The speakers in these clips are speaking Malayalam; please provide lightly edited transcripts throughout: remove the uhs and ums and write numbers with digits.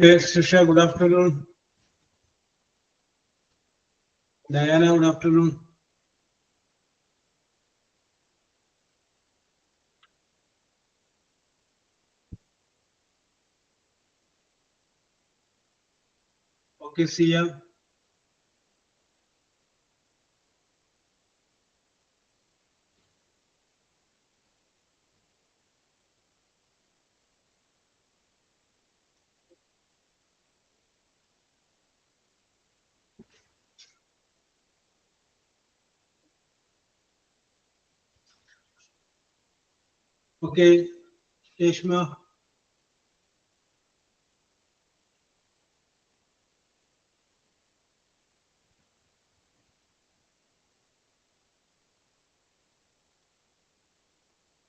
Yes, Srisha, good afternoon. Diana, good afternoon. Okay, Sia. Okay, Reshma.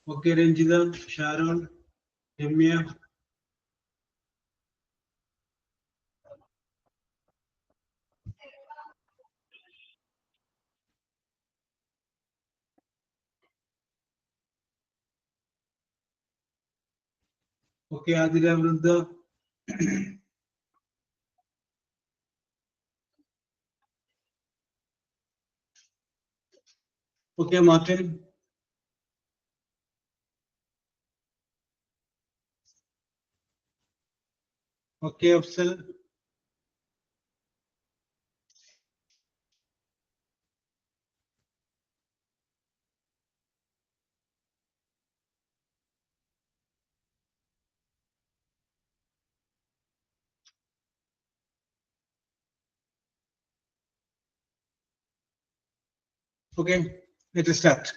Okay, Ranjita, Sharon, Ramya. Okay, Adila Vrunda. Okay, Martin. Okay, Afsal. Okay, let us start.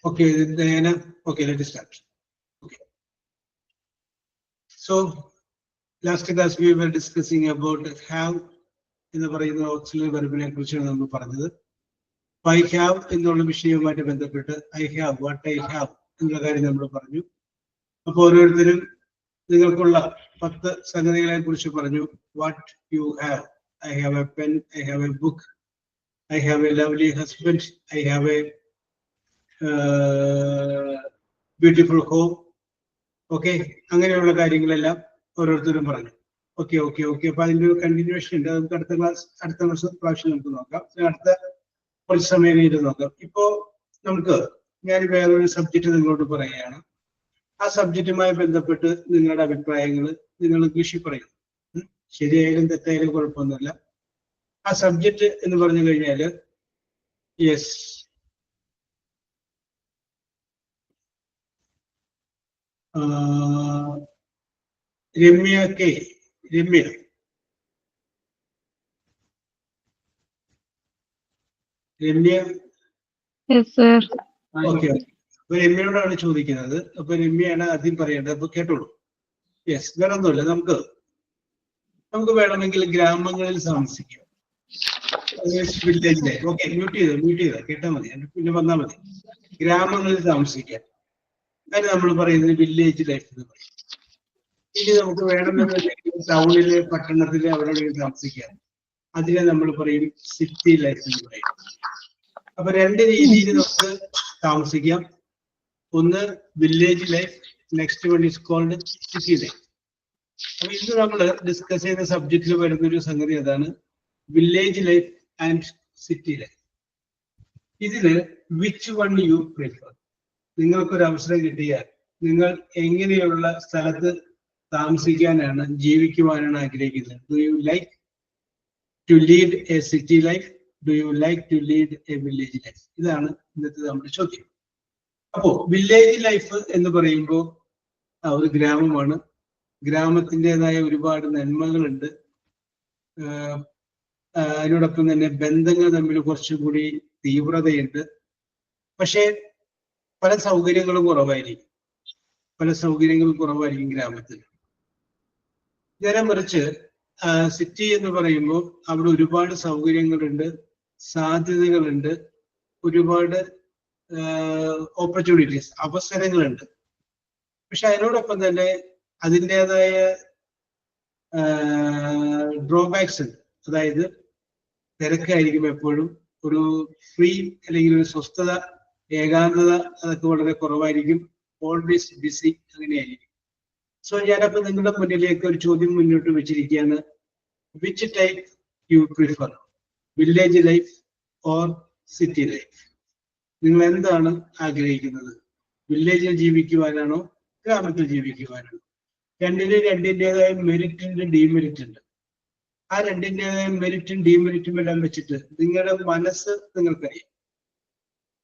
Okay, Diana. Okay, let us start. Okay. So, last class we were discussing about have in the auxiliary verb കുറിച്ചാണ് നമ്മൾ പറഞ്ഞത്. I have എന്നുള്ള വിഷയവുമായിട്ട് ബന്ധപ്പെട്ട് I have, what I have എന്നുള്ള കാര്യം നമ്മൾ പറഞ്ഞു. അപ്പോൾ ഓരോരുത്തരും നിങ്ങൾക്കുള്ള 10 സംഗതികളെ കുറിച്ച് പറഞ്ഞു. What you have. I have a pen, I have a book, I have a lovely husband, I have a beautiful home. Okay, അങ്ങനെയുള്ള കാര്യങ്ങളെല്ലാം ഓരോരുത്തരും പറഞ്ഞു. ഓക്കെ ഓക്കെ ഓക്കെ അപ്പൊ അതിന്റെ ഒരു കണ്ടിന്യൂഷൻ ഉണ്ട്. നമുക്ക് അടുത്ത പ്രാവശ്യം നമുക്ക് നോക്കാം. അടുത്ത കുറച്ച് സമയം കഴിഞ്ഞിട്ട് നോക്കാം. ഇപ്പോ നമുക്ക് ഞാൻ വേറൊരു സബ്ജക്റ്റ് നിങ്ങളോട് പറയുകയാണ്. ആ സബ്ജക്റ്റുമായി ബന്ധപ്പെട്ട് നിങ്ങളുടെ അഭിപ്രായങ്ങൾ നിങ്ങൾ ഇംഗ്ലീഷിൽ പറയും. ശരിയായാലും തെറ്റായാലും കുഴപ്പമൊന്നുമില്ല. ആ സബ്ജക്റ്റ് എന്ന് പറഞ്ഞു കഴിഞ്ഞാല് yes Ramya K Ramya Ramya okay. അപ്പൊ രമ്യയോടാണ് ചോദിക്കുന്നത്. അപ്പൊ രമ്യയാണ് ആദ്യം പറയേണ്ടത്. അപ്പൊ കേട്ടോളൂ. യെസ്, വേറെ ഒന്നുമില്ല. നമുക്ക് വേണമെങ്കിൽ ഗ്രാമങ്ങളിൽ താമസിക്കാം. വില്ലേജിലെ ഓക്കെ മ്യൂട്ട് ചെയ്തോ കേട്ടാൽ മതി, പിന്നെ വന്നാൽ മതി. ഗ്രാമങ്ങളിൽ താമസിക്കാം. അതിന് നമ്മൾ പറയുന്നത് വില്ലേജ് ലൈഫ് എന്ന് പറയും. ഇനി നമുക്ക് വേണമെന്നുണ്ടെങ്കിൽ ടൗണിലെ പട്ടണത്തിലെ അവിടെ താമസിക്കാം. അതിനെ നമ്മൾ പറയും സിറ്റി ലൈഫ് എന്ന് പറയും. അപ്പൊ രണ്ട് രീതിയിൽ നമുക്ക് താമസിക്കാം. ഒന്ന് village life, next one is called city life. അപ്പൊ ഇന്ന് നമ്മൾ ഡിസ്കസ് ചെയ്യുന്ന സബ്ജക്റ്റിൽ വരുന്ന ഒരു സംഗതി അതാണ് village life and city life. ഇതില് വിച്ച് വൺ യു പ്രിഫർ? നിങ്ങൾക്കൊരു അവസരം കിട്ടിയാൽ നിങ്ങൾ എങ്ങനെയുള്ള സ്ഥലത്ത് താമസിക്കാനാണ്, ജീവിക്കുവാനാണ് ആഗ്രഹിക്കുന്നത്? Do you like to lead a city life? Do you like to lead a village life? ഇതാണ് ഇന്നത്തെ നമ്മുടെ ചോദ്യം. അപ്പോ വില്ലേജ് ലൈഫ് എന്ന് പറയുമ്പോൾ ഒരു ഗ്രാമമാണ്. ഗ്രാമത്തിൻ്റെതായ ഒരുപാട് നന്മകളുണ്ട്. അതിനോടൊപ്പം തന്നെ ബന്ധങ്ങൾ തമ്മിൽ കുറച്ചുകൂടി തീവ്രതയുണ്ട്. പക്ഷേ പല സൗകര്യങ്ങളും കുറവായിരിക്കും ഗ്രാമത്തിൽ. നേരെ മറിച്ച് സിറ്റി എന്ന് പറയുമ്പോൾ അവിടെ ഒരുപാട് സൗകര്യങ്ങളുണ്ട്, സാധ്യതകളുണ്ട്, ഒരുപാട് ഓപ്പർച്യൂണിറ്റീസ്, അവസരങ്ങളുണ്ട്. പക്ഷെ അതിനോടൊപ്പം തന്നെ അതിൻ്റെതായ ഡ്രോബാക്സ് ഉണ്ട്. അതായത് തിരക്കായിരിക്കും എപ്പോഴും. ഒരു ഫ്രീ അല്ലെങ്കിൽ ഒരു സ്വസ്ഥത ഏകാന്തത അതൊക്കെ വളരെ കുറവായിരിക്കും. ഓൾവേസ് ബിസി, അങ്ങനെയായിരിക്കും. സോ ഞാനപ്പോ നിങ്ങളുടെ മുന്നിലേക്ക് ഒരു ചോദ്യം മുന്നോട്ട് വെച്ചിരിക്കുകയാണ്. Which type you prefer, village life or city life? നിങ്ങൾ എന്താണ് ആഗ്രഹിക്കുന്നത്? വില്ലേജിൽ ജീവിക്കുവാനാണോ ഗ്രാമത്തിൽ ജീവിക്കുവാനാണോ? രണ്ടിൻ്റെതായ മെറിറ്റ് ഉണ്ട്, ഡീമെറിറ്റ് ഉണ്ട്. ആ രണ്ടിൻ്റെതായ മെറിറ്റും ഡീമെറിറ്റും എല്ലാം വെച്ചിട്ട് നിങ്ങളുടെ മനസ്സ് നിങ്ങൾക്കറിയാം.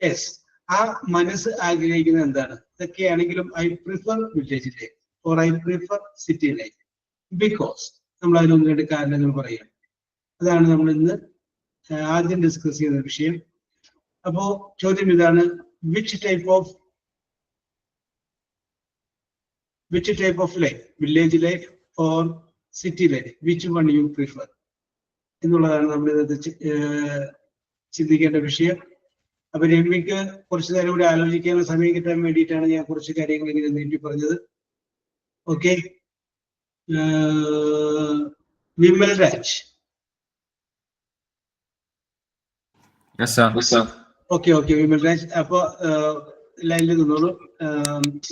യെസ്, ആ മനസ്സ് ആഗ്രഹിക്കുന്നത് എന്താണ്? ഇതൊക്കെയാണെങ്കിലും I prefer village life or I prefer city life because നമ്മൾ അതിനൊന്ന് രണ്ട് കാരണങ്ങൾ പറയാം. അതാണ് നമ്മൾ ഇന്ന് ആദ്യം ഡിസ്കസ് ചെയ്യുന്ന വിഷയം. അപ്പോ ചോദ്യം ഇതാണ്, which type of life, village life or city life, which one you prefer എന്നുള്ളതാണ് നമ്മൾ ഇന്നത്തെ ചിന്തിക്കേണ്ട വിഷയം. അപ്പൊ രമ്യക്ക് കുറച്ചു നേരം കൂടി ആലോചിക്കാനുള്ള സമയം കിട്ടാൻ വേണ്ടിയിട്ടാണ് ഞാൻ കുറച്ച് കാര്യങ്ങൾ ഇങ്ങനെ നീട്ടി പറഞ്ഞത്. ഓക്കെ, വിമൽ രാജ്. ഓക്കെ വിമൽ രാജ്, അപ്പൊ ലൈനിൽ നിന്നോളൂ.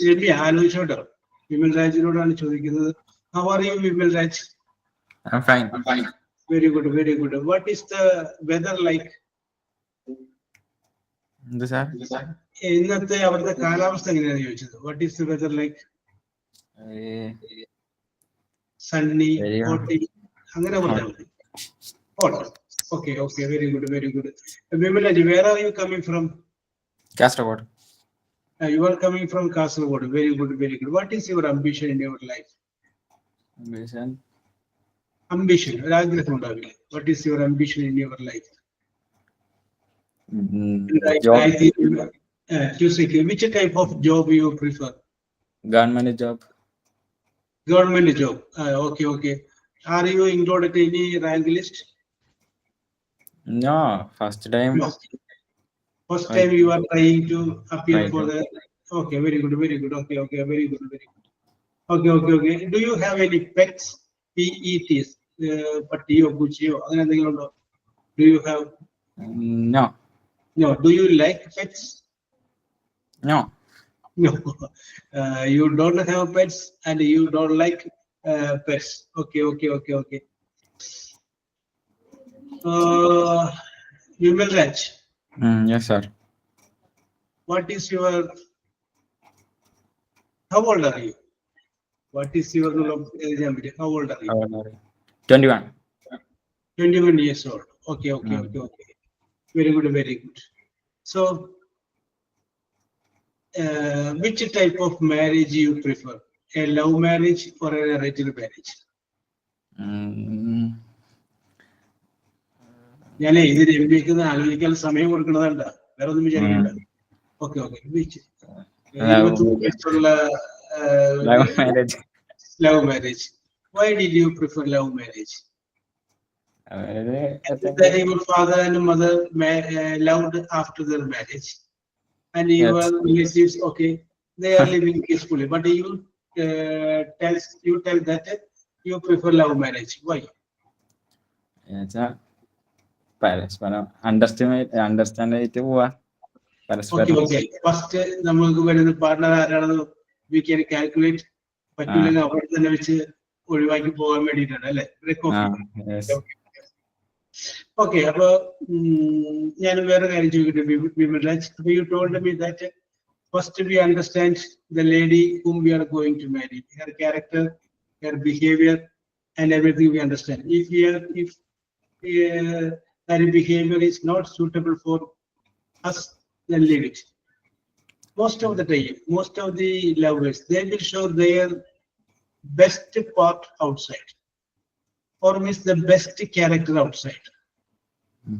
രമ്യ ആലോചിച്ചോട്ടോ. വിമൽ രാജിനോടാണ് ചോദിക്കുന്നത്. How are you, Vimal Raj? I'm fine. Very good. What is the weather like? ഇന്നത്തെ അവിടുത്തെ കാലാവസ്ഥ എങ്ങനെയാണ് ചോദിച്ചത്. What is the weather like? Sunny, hot, അങ്ങനെ പറഞ്ഞാൽ മതി. Hot. Okay. Very good. Vimal Raj, where are you coming from? Kasaragod. You are coming from Kasaragod. Very good. What is your ambition in your life? Ambition. What is your ambition in your life? Job. Which type of job you prefer? Government job. Okay. Are you included in any rank list? No, first time. No. First time you are trying to appear for the. Okay, very good. Okay, very good. Okay. Do you have any pets? PETs? Pattiyo, Puchiyo, അങ്ങനെ എന്തെങ്കിലും ഉണ്ടോ? Do you have? No. Do you like pets? No. You don't have pets and you don't like pets. Okay. Vimal Raj. Yes, sir. What is your? How old are you? What is your age? How old are you? 21. 21 years old. Okay. Very good. So, which type of marriage you prefer? A love marriage or an arranged marriage? ഞാനേ ഇത് രമ്യക്കുന്ന ആലോചിക്കാൻ സമയം കൊടുക്കണതല്ല, വേറെ ഒന്നും വിചാരിക്കണ്ട. Okay. Love marriage. Why did you prefer love marriage? That your father and mother loved after their marriage, and your relatives, okay, they are living peacefully. But you tell that you prefer love marriage. Why? പരസ്പരം അണ്ടർസ്റ്റാൻഡ് ആയിട്ട് പോവാ. Okay. ഫസ്റ്റ് നമുക്ക് വരുന്ന പാർട്ണർ ആരാണെന്ന് വി ക്യാൻ കാൽക്കുലേറ്റ്. പറ്റില്ലെങ്കിൽ അവിടെ തന്നെ വെച്ച് ഒഴിവാക്കി പോകാൻ വേണ്ടിയിട്ടാണ് അല്ലെ? ഓക്കെ. അപ്പൊ ഞാൻ വേറെ കാര്യം ചോദിക്കട്ടെ വിമൽ രാജ്. അപ്പൊ you told me that first we understand the lady whom we are going to marry, her character, her behavior and everything we understand. If that behavior is not suitable for us, then leave it. Most of the time, most of the lovers, they will show their best part outside, or means the best character outside.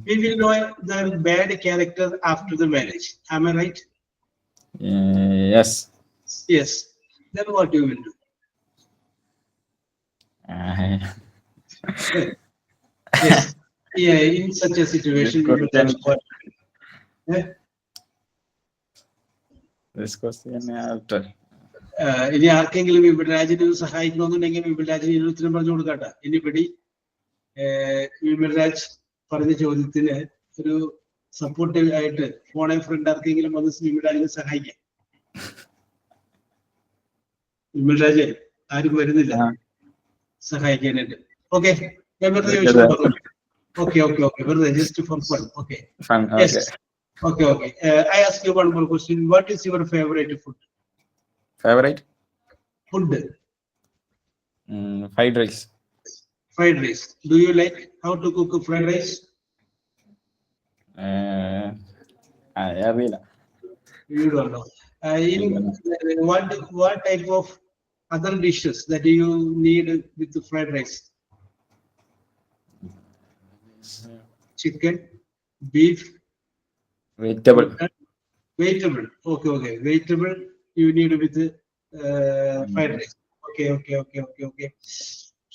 We will know the bad character after the marriage. Am I right? Yes. Then what you will do? Yes. Yeah, in such a situation, we will touch what? This question after. ഇനി ആർക്കെങ്കിലും വിപിൻ രാജിനെ സഹായിക്കണമെന്നുണ്ടെങ്കിൽ വിപിൻ രാജിന് ഇരുപത്തിനും പറഞ്ഞു കൊടുക്കട്ടെ. ഇനിപ്പടി വിപിൻ രാജ് പറഞ്ഞ ചോദ്യത്തിന് ഒരു സപ്പോർട്ടീവ് ആയിട്ട് ഫോണെ ഫ്രണ്ട് ആർക്കെങ്കിലും വന്ന് വിമൽരാജിനെ സഹായിക്കാം. വിമൽരാജ് ആരും വരുന്നില്ല സഹായിക്കാനായിട്ട്. ഓക്കെ, ഞാൻ വെറുതെ ചോദിച്ചു. ഓക്കെ ഓക്കെ ഓക്കെ, വെറുതെ just for fun. Okay okay okay. I ask you one more question. What is your favorite food? Favorite food? Fried rice. Fried rice. Do you like how to cook a fried rice? അറിയില്ല. You don't know. What type of other dishes that you need with the fried rice? Chicken, beef, vegetable. Okay okay, vegetable you need with fried rice. Okay.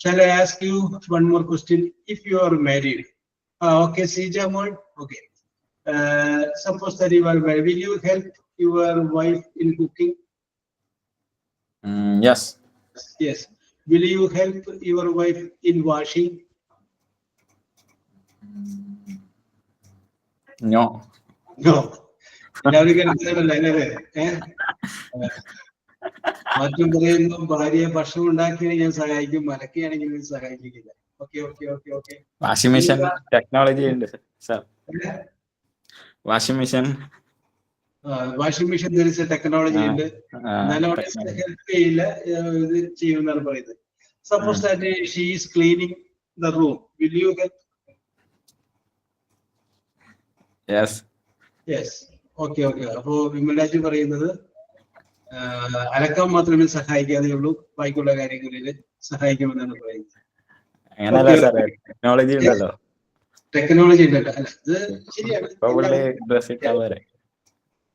Shall I ask you one more question? If you are married, okay, Sijamal, okay, suppose that you are married, will you help your wife in cooking? Yes. Will you help your wife in washing? No. എല്ലാവരും കേൾക്കുന്നുണ്ടല്ലേ? മറ്റും പറയുന്നു, ഭാര്യ ഭക്ഷണം ഉണ്ടാക്കിയാൽ ഞാൻ സഹായിക്കും, മലക്കുകയാണെങ്കിൽ സഹായിക്കില്ല. ഓക്കെ. വാഷിംഗ് മെഷീൻ ടെക്നോളജി ഉണ്ട് സർ. വാഷിംഗ് മെഷീൻ ടെക്നോളജി ഉണ്ട്, എന്നാലും ഹെൽപ്പ് ചെയ്യില്ല, ഇത് ചെയ്യുമെന്നാണ് പറയുന്നത്. Suppose that she is cleaning the room, will you help? Yes. Okay. അപ്പോ വിമൽരാജ് പറയുന്നത് അലക്കാൻ മാത്രമേ സഹായിക്കാതെയുള്ളൂ, ബാക്കിയുള്ള കാര്യങ്ങളിൽ സഹായിക്കുമെന്നാണ് പറയുന്നത്. ടെക്നോളജി ഉണ്ടല്ലോ. അല്ല, ഇത് ശരിയാണ്.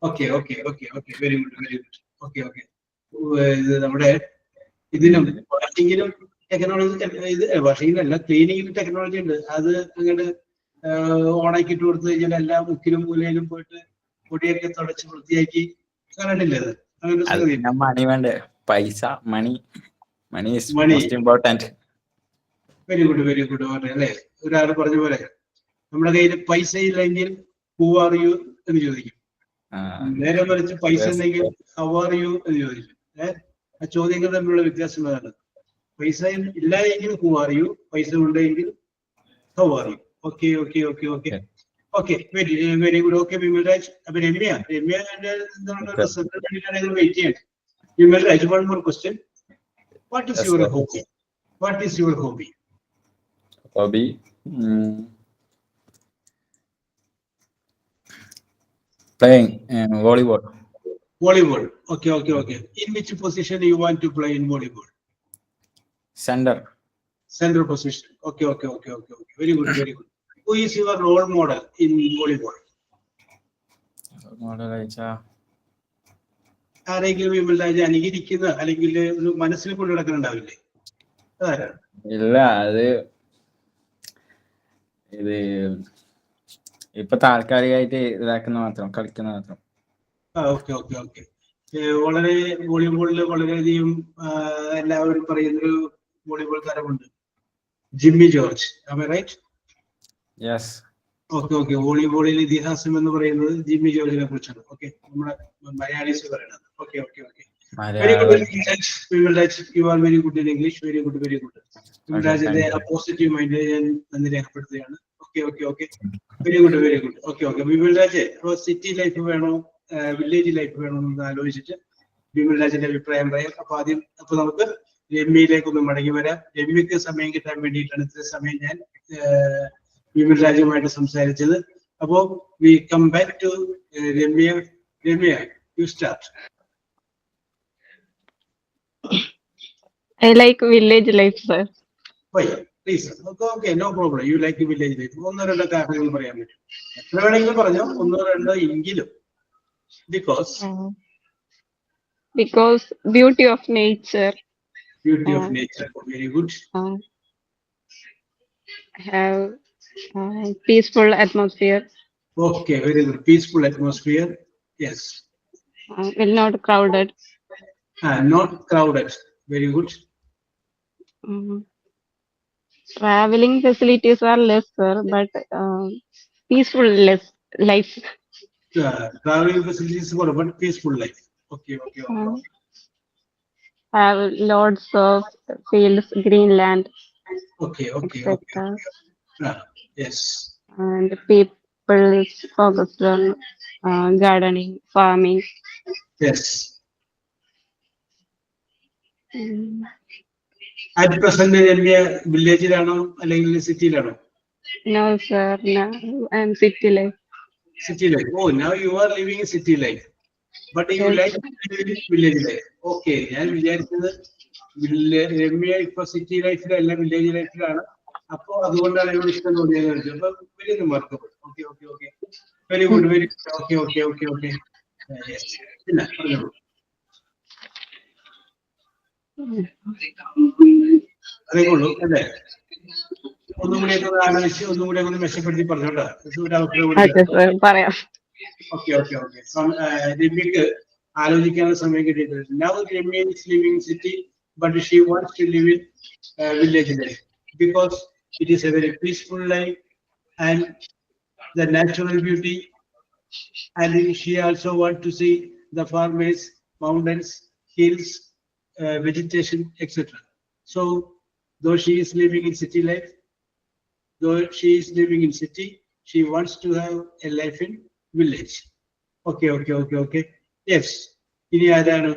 ഓക്കെ. Very good. ഓക്കെ. ഇത് നമ്മുടെ ഇതിനും വാഷിങ്ങിനും ടെക്നോളജി, വാഷിങ്ങിനല്ല ക്ലീനിങ്ങിനും ടെക്നോളജി ഉണ്ട്. അത് അങ്ങോട്ട് ഓണാക്കിട്ട് കൊടുത്തു കഴിഞ്ഞാൽ എല്ലാ മുക്കിലും മൂലയിലും പോയിട്ട് പൊടിയൊക്കെ തുടച്ച് വൃത്തിയാക്കി കണ്ടില്ലേ? അത് മണി വേണ്ടേ? പൈസ, money is most important. Very good അല്ലേ? ഒരാൾ പറഞ്ഞ പോലെ നമ്മുടെ കയ്യിൽ പൈസ ഇല്ലെങ്കിൽ ഹൂ ആർ യു എന്ന് ചോദിക്കും. നേരെ മറിച്ച് പൈസ ഉണ്ടെങ്കിൽ ഹൗ ആർ യു എന്ന് ചോദിക്കും. ആ ചോദ്യങ്ങൾ തമ്മിലുള്ള വ്യത്യാസം അതാണ്. പൈസ ഇല്ല എങ്കിൽ ഹൂ ആർ യു, പൈസ ഉണ്ടെങ്കിൽ how are U. Okay. Very good. Okay, Vimalraj. അപ്പൊ രമ്യ വെയിറ്റ് ചെയ്യണം. Vimalraj, one more question. What is your hobby? Hobby? Playing volleyball. Okay. In which position you want to play in volleyball? Center position. Okay. Very good. Who is your role model in volleyball? ആരെങ്കിലും വിമൽരാജ് അനുകരിക്കുന്ന അല്ലെങ്കിൽ ഒരു മനസ്സിൽ കൊണ്ട് നടക്കുന്നുണ്ടാവില്ലേ? ഇല്ല, അത് ഇത് ഇപ്പൊ താൽക്കാലികമായിട്ട് ഇതാക്കുന്ന മാത്രം, കളിക്കുന്ന മാത്രം. ഓക്കെ. വളരെ വോളിബോളിൽ വളരെയധികം എല്ലാവരും പറയുന്നൊരു വോളിബോൾ താരമുണ്ട്, Jimmy George. Am I right? Yes. Okay. വോളിബോളിൽ ഇതിഹാസം എന്ന് പറയുന്നത് ജിമ്മി ജോർജിനെ കുറിച്ചാണ്. ഓക്കെ, നമ്മുടെ മലയാളീസ് പറയുന്നത്. Okay. Very good Vimalraj, you are very good in English. Very good. വിമൽരാജിന്റെ പോസിറ്റീവ് മൈൻഡ് ഞാൻ നന്ദി രേഖപ്പെടുത്തുകയാണ്. Okay. Very good. Okay. Vimalraj, city life വേണോ വില്ലേജ് ലൈഫ് വേണോ എന്ന് ആലോചിച്ചിട്ട് വിമൽരാജിന്റെ അഭിപ്രായം പറയാം. അപ്പൊ നമുക്ക് രമ്യയിലേക്കൊന്ന് മടങ്ങി വരാം. രമ്യക്ക് സമയം കിട്ടാൻ വേണ്ടിയിട്ടാണ് ഇത്ര സമയം ഞാൻ വിമൽരാജുമായിട്ട് സംസാരിച്ചത്. അപ്പോ we come back to Ramya. You start. I like village life, sir. Why? Please. Okay, no problem. You like village life. ഒന്നോ രണ്ടോ കാരണങ്ങൾ പറയാൻ പറ്റും. എത്ര വേണമെങ്കിലും പറഞ്ഞോ, ഒന്നോ രണ്ടോ എങ്കിലും. Because beauty of nature. Very good. Have peaceful atmosphere. Okay, very good. Peaceful atmosphere. Yes. Well, not crowded. Not crowded. Very good. Traveling facilities are less, sir, but peaceful less. life. Traveling facilities for but peaceful life. Okay. Have lots of fields, green land, Okay. etc. Yes. And people is focused on gardening, farming. Yes. Mm. At present India വില്ലേജിലാണോ അല്ലെങ്കിൽ സിറ്റിയിലാണോ? No, sir. No, I'm city life. City life. Oh, now you are living in city life. But you Yes. like village life. Okay. ഞാൻ വിചാരിച്ചത് രമ്യ ഇപ്പൊ സിറ്റി ലൈഫിലല്ല വില്ലേജ് ലൈഫിലാണ്. അപ്പൊ അതുകൊണ്ടാണ് ഇവിടെ ഇഷ്ടം തോന്നിയത്. അപ്പൊ very remarkable. Okay. Very good. Okay. പിന്നെ പറഞ്ഞോളൂ. അതേ ഉള്ളൂ അല്ലേ? ഒന്നും കൂടി ഒക്കെ ആലോചിച്ച് ഒന്നും കൂടി ഒന്ന് മെച്ചപ്പെടുത്തി പറഞ്ഞോട്ടോ. പറയാം. ഓക്കെ. രമ്യക്ക് ആലോചിക്കാനുള്ള സമയം കിട്ടിയിട്ടുണ്ട്. Now Ramya is living in city, but she wants to live in village life because it is a very peaceful life and the natural beauty, and she also wants to see the farmers, mountains, hills, vegetation, etc. So, though she is living in city life, she wants to have a life in village. Okay. Yes. ഇനി ആരാണ്?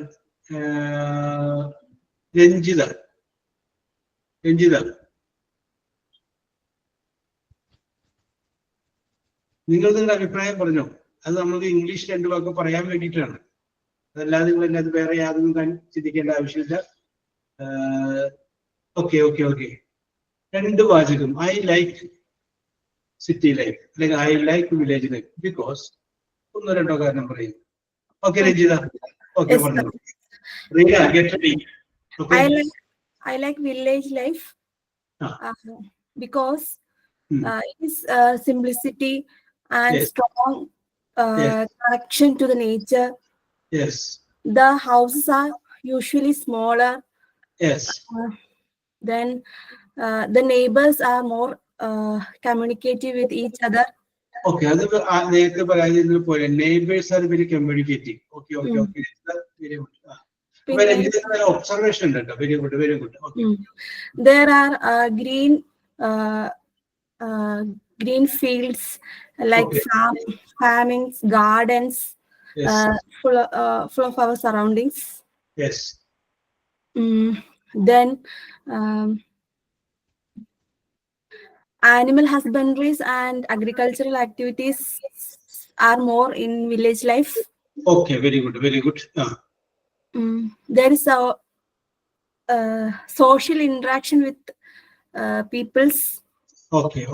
രഞ്ജിത. നിങ്ങളുടെ അഭിപ്രായം പറഞ്ഞോ. അത് നമുക്ക് ഇംഗ്ലീഷ് രണ്ടു വാക്ക് പറയാൻ വേണ്ടിയിട്ടാണ്. അതല്ലാതെ നിങ്ങൾ അതിനകത്ത് വേറെ യാതൊന്നും ചിന്തിക്കേണ്ട ആവശ്യമില്ല. ഓക്കെ. രണ്ട് വാചകം. ഐ ലൈക്ക് സിറ്റി ലൈഫ് അല്ലെങ്കിൽ I like village life because ഒന്നോ രണ്ടോ കാരണം പറയും. ഓക്കെ രഞ്ജിത. ഓക്കെ പറഞ്ഞു. Reena get ready. I like village life because it is simplicity and strong connection to the nature. Yes. The houses are usually smaller. Yes. Then the neighbors are more communicative with each other. Okay, അത് നേരത്തെ പറയുന്നത് പോലെ neighbors are very communicative. Okay. Very good. Observation ഉണ്ട്. Very good. Okay. There are green fields like farmings, gardens, full of our surroundings. Yes. Then animal husbandries and agricultural activities are more in village life. Okay, very good. There is a social interaction with peoples. Okay.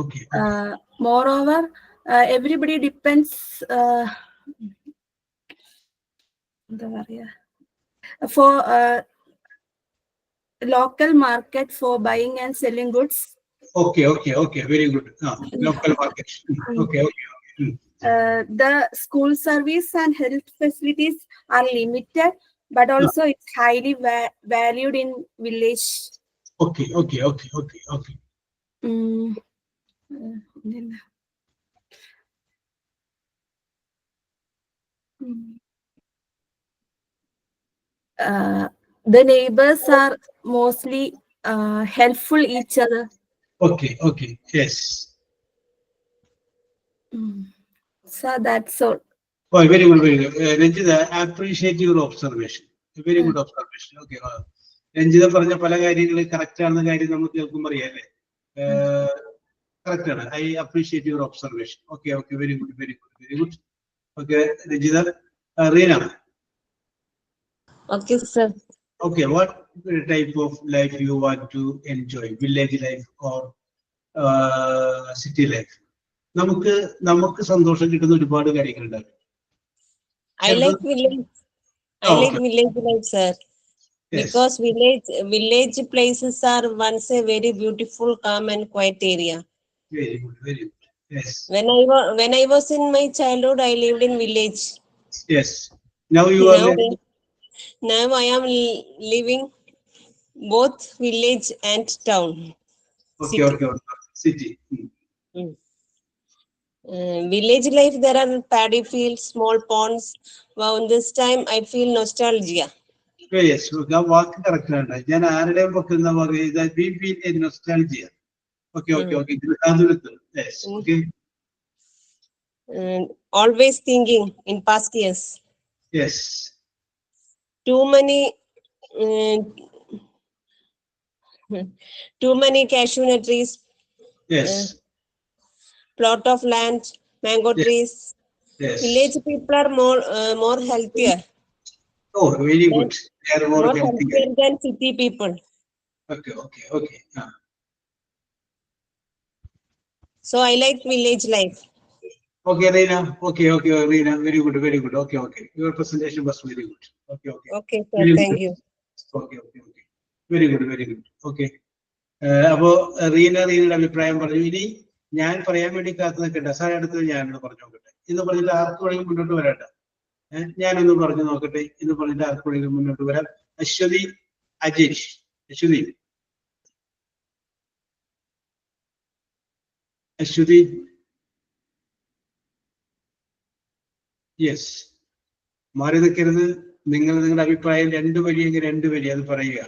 Moreover, everybody depends for local market for buying and selling goods. Okay. Very good. Local market. Okay. The school service and health facilities are limited, but also it's highly valued in village. Okay. The neighbors are mostly helpful each other. Okay. Yes. So that's all. Oh, very good. Ranjita, I appreciate your observation. Very good observation. Okay. Ranjita പറഞ്ഞ പല കാര്യങ്ങൾ കറക്റ്റ് ആണെന്ന കാര്യം നമുക്ക് കേൾക്കുമ്പോൾ അറിയാല്ലേ? കറക്റ്റ് ആണ്. I appreciate your observation. Okay. Very good. Okay, Ranjita. Reena. Okay, sir. Okay, what type of life you want to enjoy? Village life or city life? നമുക്ക് സന്തോഷം കിട്ടുന്ന ഒരുപാട് കാര്യങ്ങളുണ്ടാവും. I like village life, sir. Yes. Because village places are once a very beautiful, calm and quiet area. Very good. Yes. When I was in my childhood, I lived in village. Yes. Now I am living both village and town. Okay. City. Village life, there are paddy fields, small ponds. Wow, this time I feel nostalgia. Yes, ആ വാക്ക് കറക്റ്റ് ആണ്. ഞാൻ ആരുടെയും വെക്കുന്ന പറയുന്നത് we feel a nostalgia. Okay, okay, okay. Yes, okay. Always thinking in past years. Yes, Too many cashew nut trees, yes, plot of land, mango Yes. trees. yes. Village people are more healthier, Oh, very good. They are more more healthy. healthier than city people. Okay, okay, okay. So I like village life. Okay, Reena. Okay, okay, Reena. Very good, very good. Okay, okay. Your presentation was very good. Okay, okay. Okay, sir. Very Thank good. you. Okay, okay, okay. Very good, very good. Okay. അപ്പോ റീനയുടെ അഭിപ്രായം പറഞ്ഞു. ഇനി ഞാൻ പറയാൻ വേണ്ടി കാത്തു നിൽക്കട്ടെ. സാർ അടുത്തത് ഞാനൊന്ന് പറഞ്ഞു നോക്കട്ടെ. ഇന്ന് പറഞ്ഞിട്ട് ആർക്ക് വേണമെങ്കിലും മുന്നോട്ട് വരാട്ടെ. ഞാനൊന്ന് പറഞ്ഞു നോക്കട്ടെ. ഇന്ന് പറഞ്ഞിട്ട് ആർക്ക് വേണമെങ്കിലും മുന്നോട്ട് വരാം. അശ്വതി അജേഷ്. അശ്വതി. അശ്വതി. യെസ്. മാറി നിൽക്കരുത്. നിങ്ങൾ നിങ്ങളുടെ അഭിപ്രായം രണ്ട് വരിയെങ്കിൽ രണ്ട് വരി അത് പറയുക.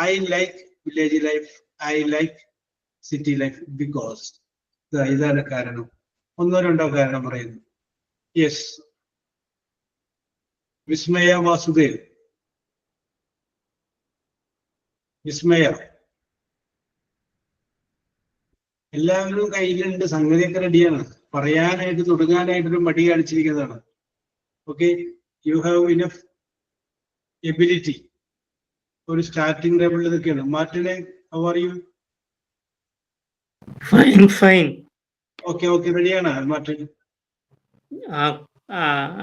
I like village life. I like city life because ഇതാണ് കാരണം. ഒന്നോ രണ്ടോ കാരണം പറയുന്നു. യെസ്. വിസ്മയ വാസുദേവ്. വിസ്മയ. എല്ലാവരും കയ്യിലുണ്ട്, സംഗതിയൊക്കെ റെഡിയാണ്. പറയാനായിട്ട് തുടങ്ങാനായിട്ടൊരു മടി കാണിച്ചിരിക്കുന്നതാണ്. Okay, you have enough ability. ഒരു സ്റ്റാർട്ടിംഗ് ലെവലിൽ നിൽക്കുകയാണ്. മാർട്ടിനെ, how are you? Fine. Okay, okay, റെഡിയാണ് Martin?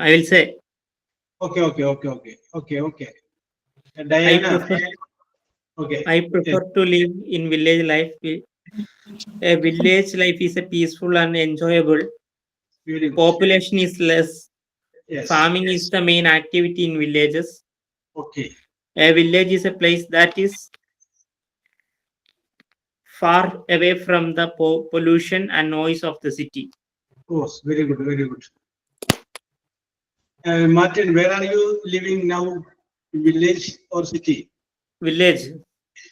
I will say. Okay, okay, okay, okay, okay, okay. Diana. I prefer to live in village life. A village life is a peaceful and enjoyable. Very good. Population is less. Yes. Farming is the main activity in villages. Okay. A village is a place that is far away from the pollution and noise of the city. Oh, very good, very good. Martin, where are you living now? Village or city? Village.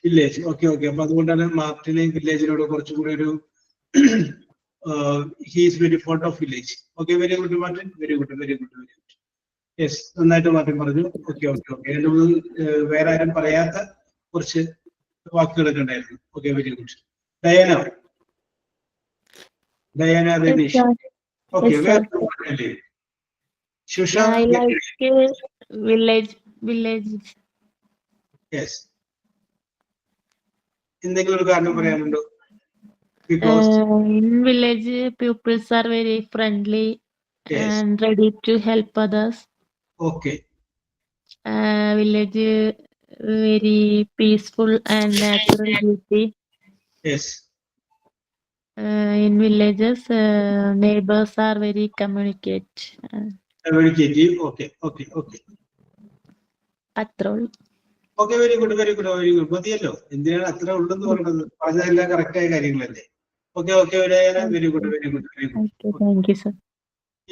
Village. Okay, okay. അപ്പൊ അതുകൊണ്ടാണ് മാർട്ടിനെ വില്ലേജിനോട് കുറച്ചുകൂടി ഒരു he is very fond of village. Okay, very good, Martin. Very good, very good, very good. Yes, നന്നായിട്ട് മാർട്ടിൻ പറഞ്ഞു. Okay, okay, okay. രണ്ട് മൂന്ന് വേറെ ആരും പറയാത്ത കുറച്ച് വാക്കുകളൊക്കെ ഉണ്ടായിരുന്നു. Okay, very good. Diana. Diana Ramesh. Okay, വേറെ ശുഷ. I like village. യെസ്. എന്തെങ്കിലും ഒരു കാരണം പറയാനുണ്ടോ? Because In village, pupils are very friendly yes. and ready to help others. Okay. Village very peaceful and natural beauty. Yes. In villages, neighbors are very communicate. Communicative. Okay, okay, okay. Patrol. Okay, very good, very good, very good. മതിയല്ലോ. എന്തിനാണ് അത്ര ഉള്ളെന്ന് പറയുന്നത്? പറഞ്ഞതെല്ലാം കറക്റ്റ് ആയ കാര്യങ്ങളല്ലേ? Okay, okay, very good, very good, very good. Okay, thank you, sir.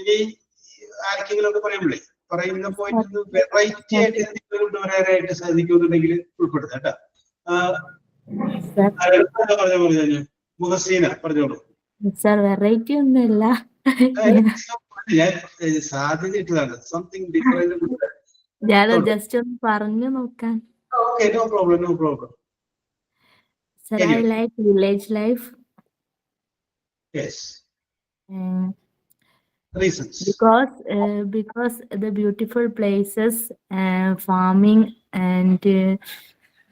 ഇനി ആർക്കെങ്കിലും ഒക്കെ പറയുമ്പോഴേ പറയുന്ന പോയിന്റ് വെറൈറ്റി ആയിട്ട് എന്തെങ്കിലും കൊണ്ടുവരാനായിട്ട് സാധിക്കുന്നുണ്ടെങ്കിൽ ഉൾപ്പെടുത്താം കേട്ടോ. പറഞ്ഞു മുഹസീന പറഞ്ഞോളൂ. Sir, variety ഒന്നുമില്ല. ഞാൻ സാധ്യത ഇട്ടതാണ്. Something different. ഞാൻ ജസ്റ്റ് ഒന്ന് പറഞ്ഞു നോക്കാൻ. Okay, no problem, no problem. Sir, Anyway. I like village life. Yes. Reasons. Because the beautiful places, farming and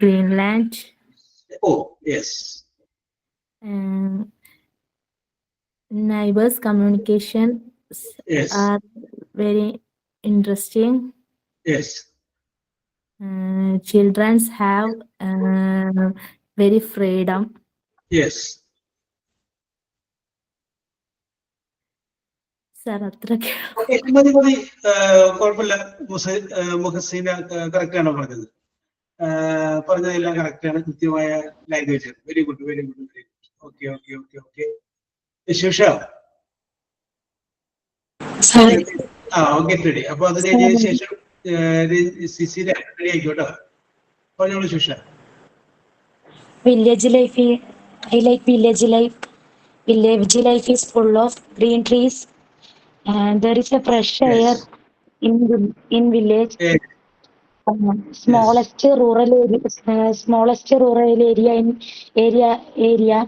Greenland. Oh, yes. Neighbors communication Yes. are very interesting. Yes. Children have very freedom. Yes. Sir, അത്രയ്ക്ക്. Okay, മതി മതി. കുഴപ്പമില്ല. മുഹസീന കറക്റ്റ് ആണോ പറഞ്ഞത്? പറഞ്ഞതെല്ലാം കറക്റ്റ് ആണ്. കൃത്യമായ language. Very good, very good, very good. Okay, okay, okay, okay. Shisha. Get ready. അപ്പൊ അത് കഴിഞ്ഞതിന് ശേഷം സിസിയുടെ റെഡി ആയിക്കോട്ടോ. പറഞ്ഞോളൂ ശുഷ. Village life, I like village life. Village life is full of green trees, and there is a fresh air in village. Smallest rural area in area.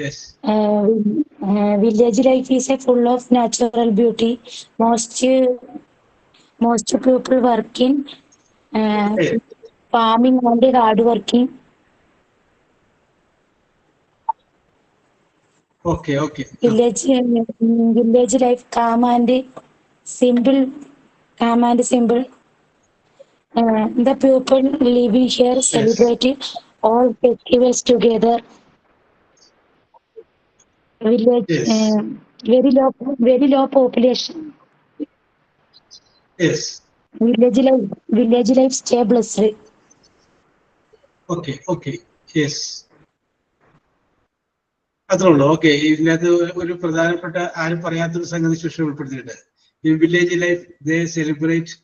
Yes. Village life is a full of natural beauty. Most people working, farming and hard working. Okay. Village life calm and simple. The people living here celebrating all festivals together. Village, very low population. Yes. Village life stable. Okay. Yes. അത്രേ ഉള്ളൂ. ഓക്കെ. ഇതിനകത്ത് ഒരു പ്രധാനപ്പെട്ട ആരും പറയാത്തൊരു സംഗതി ശുശ്രൂഷ ഉൾപ്പെടുത്തിയിട്ടുണ്ട്. ഈ village life they celebrate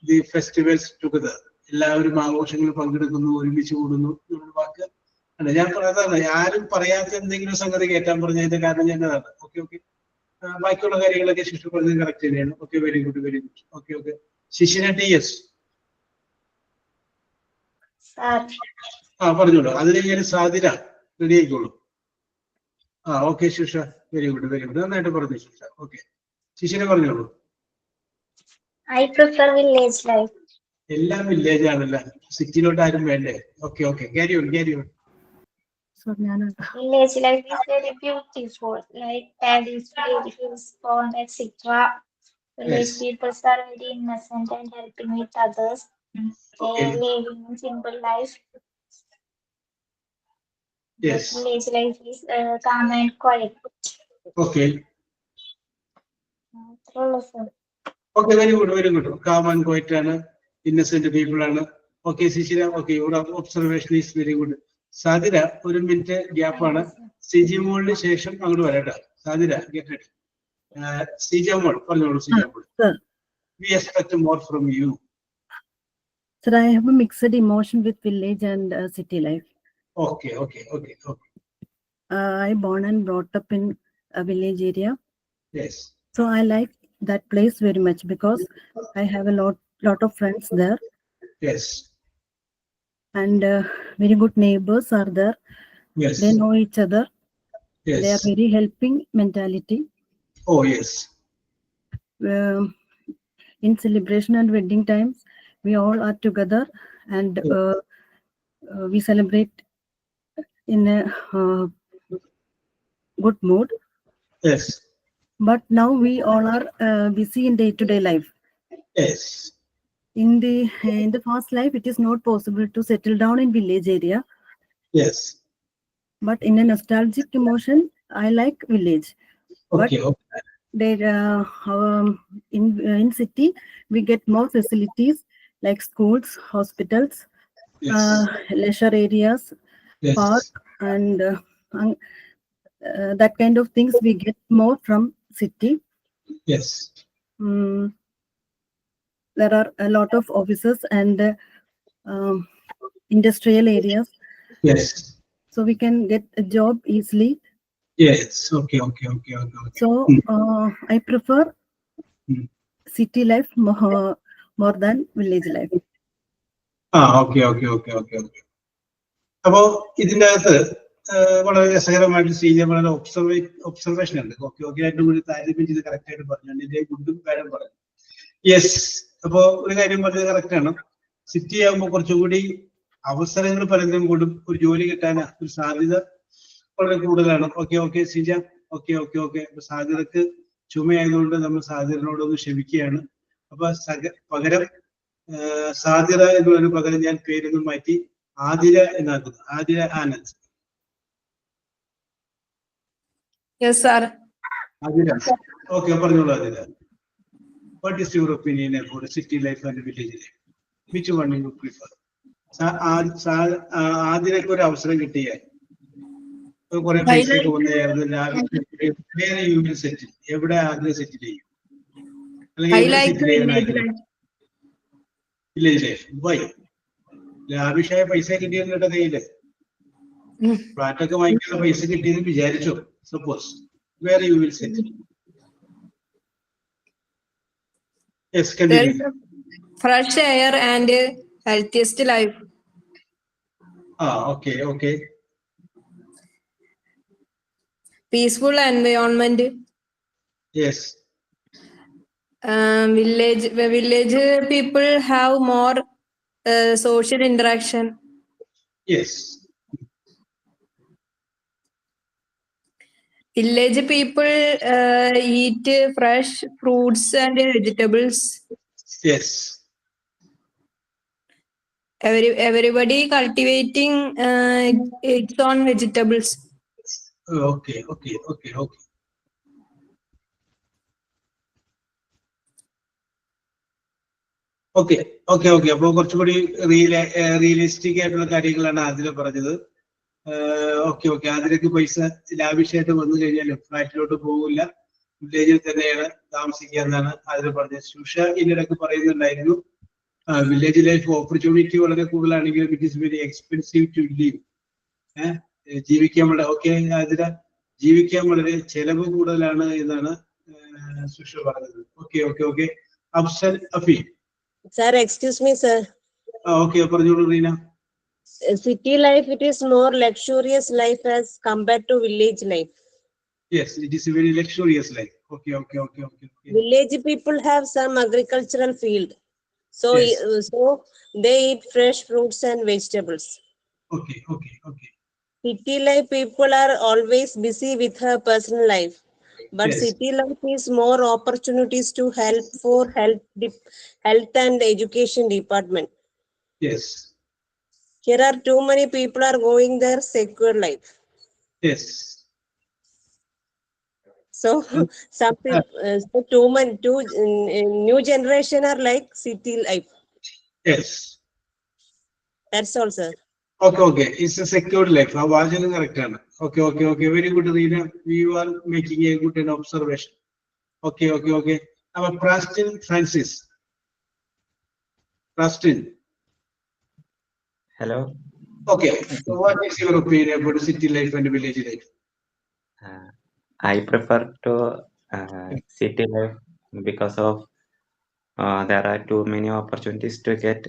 the festivals together. എല്ലാവരും ആഘോഷങ്ങളിൽ പങ്കെടുക്കുന്നു, ഒരുമിച്ച് കൂടുന്നു എന്നുള്ള വാക്ക് അല്ല ഞാൻ പറയാതാണ്. ആരും പറയാത്ത എന്തെങ്കിലും സംഗതി കേട്ടാൻ പറഞ്ഞതിന്റെ കാരണം ഞാൻ അതാണ്. ഓക്കെ. ബാക്കിയുള്ള കാര്യങ്ങളൊക്കെ ശിശു പറഞ്ഞത് കറക്റ്റ് തന്നെയാണ്. Okay, very good. ഓക്കെ. ശിശിരട്ടി യെസ്. പറഞ്ഞോളൂ. അതിന് ഞാൻ സാധ്യത റെഡി ആയിക്കോളൂ. Okay Shisha, very good. നന്നായിട്ട് പറഞ്ഞു ശിഷ. ഓക്കെ, ശിശിനെ പറഞ്ഞോളൂ. I prefer village life. എല്ലാം വില്ലേജ് ആണല്ല, സിറ്റിയിലോട്ട് ആരും വേണ്ടേ? Okay. Carry on. Village life is very beautiful, like paddies, fields, pond, etc. Village people are very innocent and helping with others. They are living a simple life. Yes. Village life is calm and quiet. Okay. Okay, very good. Calm and quiet ആണ്, innocent people ആണ്. Okay Shishira. Okay, your observation is very good. Sadira, ഒരു മിനിറ്റ് ഗ്യാപ്പ് ആണ്. സിജി മോളിന് ശേഷം അങ്ങോട്ട് വരട്ടെ. Sadira, get ready. സിജ മോൾ പറഞ്ഞോളൂ. സിജ മോൾ, we expect more from you. Sir, I have a mixed emotion with village and city life. Okay. I born and brought up in a village area. Yes. So I like that place very much because I have a lot of friends there. Yes. And very good neighbors are there. Yes. They know each other. Yes. They are very helping mentality. Oh yes. In celebration and wedding times, we all are together and we celebrate in a good mood. Yes. But now we all are busy in day-to-day life. Yes. In the fast life, it is not possible to settle down in village area. Yes. But in a nostalgic emotion, I like village. Okay. But in city, we get more facilities like schools, hospitals, Yes. leisure areas, Yes. park, and that kind of things we get more from city. Yes. There are a lot of offices and industrial areas. Yes. So we can get a job easily. Yes. Okay. So I prefer city life more than village life. Okay. അപ്പോ ഇതിന്റെ അകത്ത് വളരെ രസകരമായിട്ട് സീനിയർ വളരെ ഒബ്സർവേഷൻ ഉണ്ട്. ഓക്കെ ആയിട്ടും കൂടി താരതമ്യം ചെയ്ത് കറക്റ്റ് ആയിട്ട് പറഞ്ഞു. ഇതിന്റെ ഗുഡും കാര്യം പറഞ്ഞു. യെസ്. അപ്പോ ഒരു കാര്യം പറഞ്ഞത് കറക്റ്റ് ആണ്. സിറ്റി ആകുമ്പോൾ കുറച്ചുകൂടി അവസരങ്ങൾ പലതിനും കൂടും. ഒരു ജോലി കിട്ടാൻ ഒരു സാധ്യത വളരെ കൂടുതലാണ്. ഓക്കെ സിജ. ഓക്കെ. അപ്പൊ സാധ്യതക്ക് ചുമയായതുകൊണ്ട് നമ്മൾ സാധ്യതയോടൊന്ന് ക്ഷമിക്കുകയാണ്. അപ്പൊ പകരം സാധ്യത എന്നുള്ളൊരു പകരം ഞാൻ പേരൊന്നും മാറ്റി ആതിര എന്നാക്കുന്നു. Athira Anand. Yes, sir. Athira, okay പറഞ്ഞോളൂ. Athira, what is your opinion about city life and village life? Which one you prefer? ആതിരക്ക് ഒരു അവസരം കിട്ടിയാൽ കുറെ പൈസ ഒക്കെ വന്നു വേറെ യു വിൽ സെറ്റിൽ, എവിടെ ആദ്യം സെറ്റിൽ ചെയ്യും? I like village life. Village life. Why? ലാവിഷായ പൈസ കിട്ടിയെന്നിട്ട് കയ്യില് ഫ്ലാറ്റൊക്കെ വാങ്ങിക്കുന്ന പൈസ കിട്ടിയെന്ന് വിചാരിച്ചോ, സപ്പോസ്. വേറെ you will settle. Yes, There continue. is a fresh air and healthiest life. Okay okay. Peaceful environment. Yes. Village people have more social interaction. Yes. Village people eat fresh fruits and vegetables. Yes. Everybody cultivating its own vegetables. Okay okay okay okay. Okay okay okay. അപ്പൊ കുറച്ചുകൂടി റിയലിസ്റ്റിക് ആയിട്ടുള്ള കാര്യങ്ങളാണ് അതിൽ പറഞ്ഞത്. Okay okay. അതിലേക്ക് പൈസ ലാവിഷായിട്ട് വന്നു കഴിഞ്ഞാൽ ഫ്ലാറ്റിലോട്ട് പോകില്ല, വില്ലേജിൽ തന്നെയാണ് താമസിക്കുക എന്നാണ് അതിൽ പറഞ്ഞത്. സുഷ ഇതിനിടയ്ക്ക് പറയുന്നുണ്ടായിരുന്നു വില്ലേജ് ലൈഫ് ഓപ്പർച്യൂണിറ്റി വളരെ കൂടുതലാണെങ്കിലും it is very expensive to leave. ജീവിക്കാൻ വളരെ ജീവിക്കാൻ വളരെ ചെലവ് കൂടുതലാണ് എന്നാണ് സുഷ പറഞ്ഞത്. Okay okay okay. Afsal Afi. Sir, excuse me, sir. ഓക്കെ, പറഞ്ഞോളൂ Reena. City life, it is more luxurious life as compared to village life. Yes, it is a very luxurious life. Okay, okay, okay, okay. Village people have some agricultural field, so Yes. so they eat fresh fruits and vegetables. Okay, okay, okay. City life people are always busy with her personal life, but Yes. city life is more opportunities to help for health and education department. Yes, Here are too many people are going their secure life. yes. So some people, new generation are like city life. Yes. That's all, sir. Okay, okay. It's a secured life. ആ വാചകം correct ആണ്. Okay, okay, okay. Very good, Reena. You are making a good observation. Okay, okay, okay. Our Preston Francis. Preston. Hello. Okay. So what is your opinion about city life and village life? I prefer to city life because of there are too many opportunities to get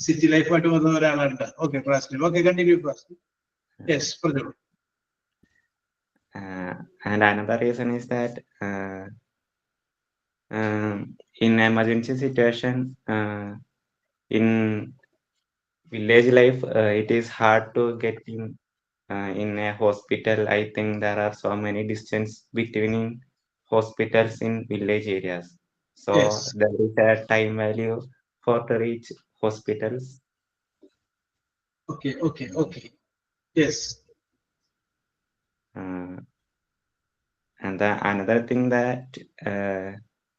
city ലൈഫായിട്ട് വന്ന ഒരാളുണ്ട്. Okay, Prastin. Okay, continue Prastin. Yes, പറഞ്ഞോളൂ. And another reason is that in emergency situation in village life it is hard to get in a hospital. I think there are so many distance between hospitals in village areas, so Yes. there is a time value for to reach hospitals. Okay, okay, okay. Yes. And another thing that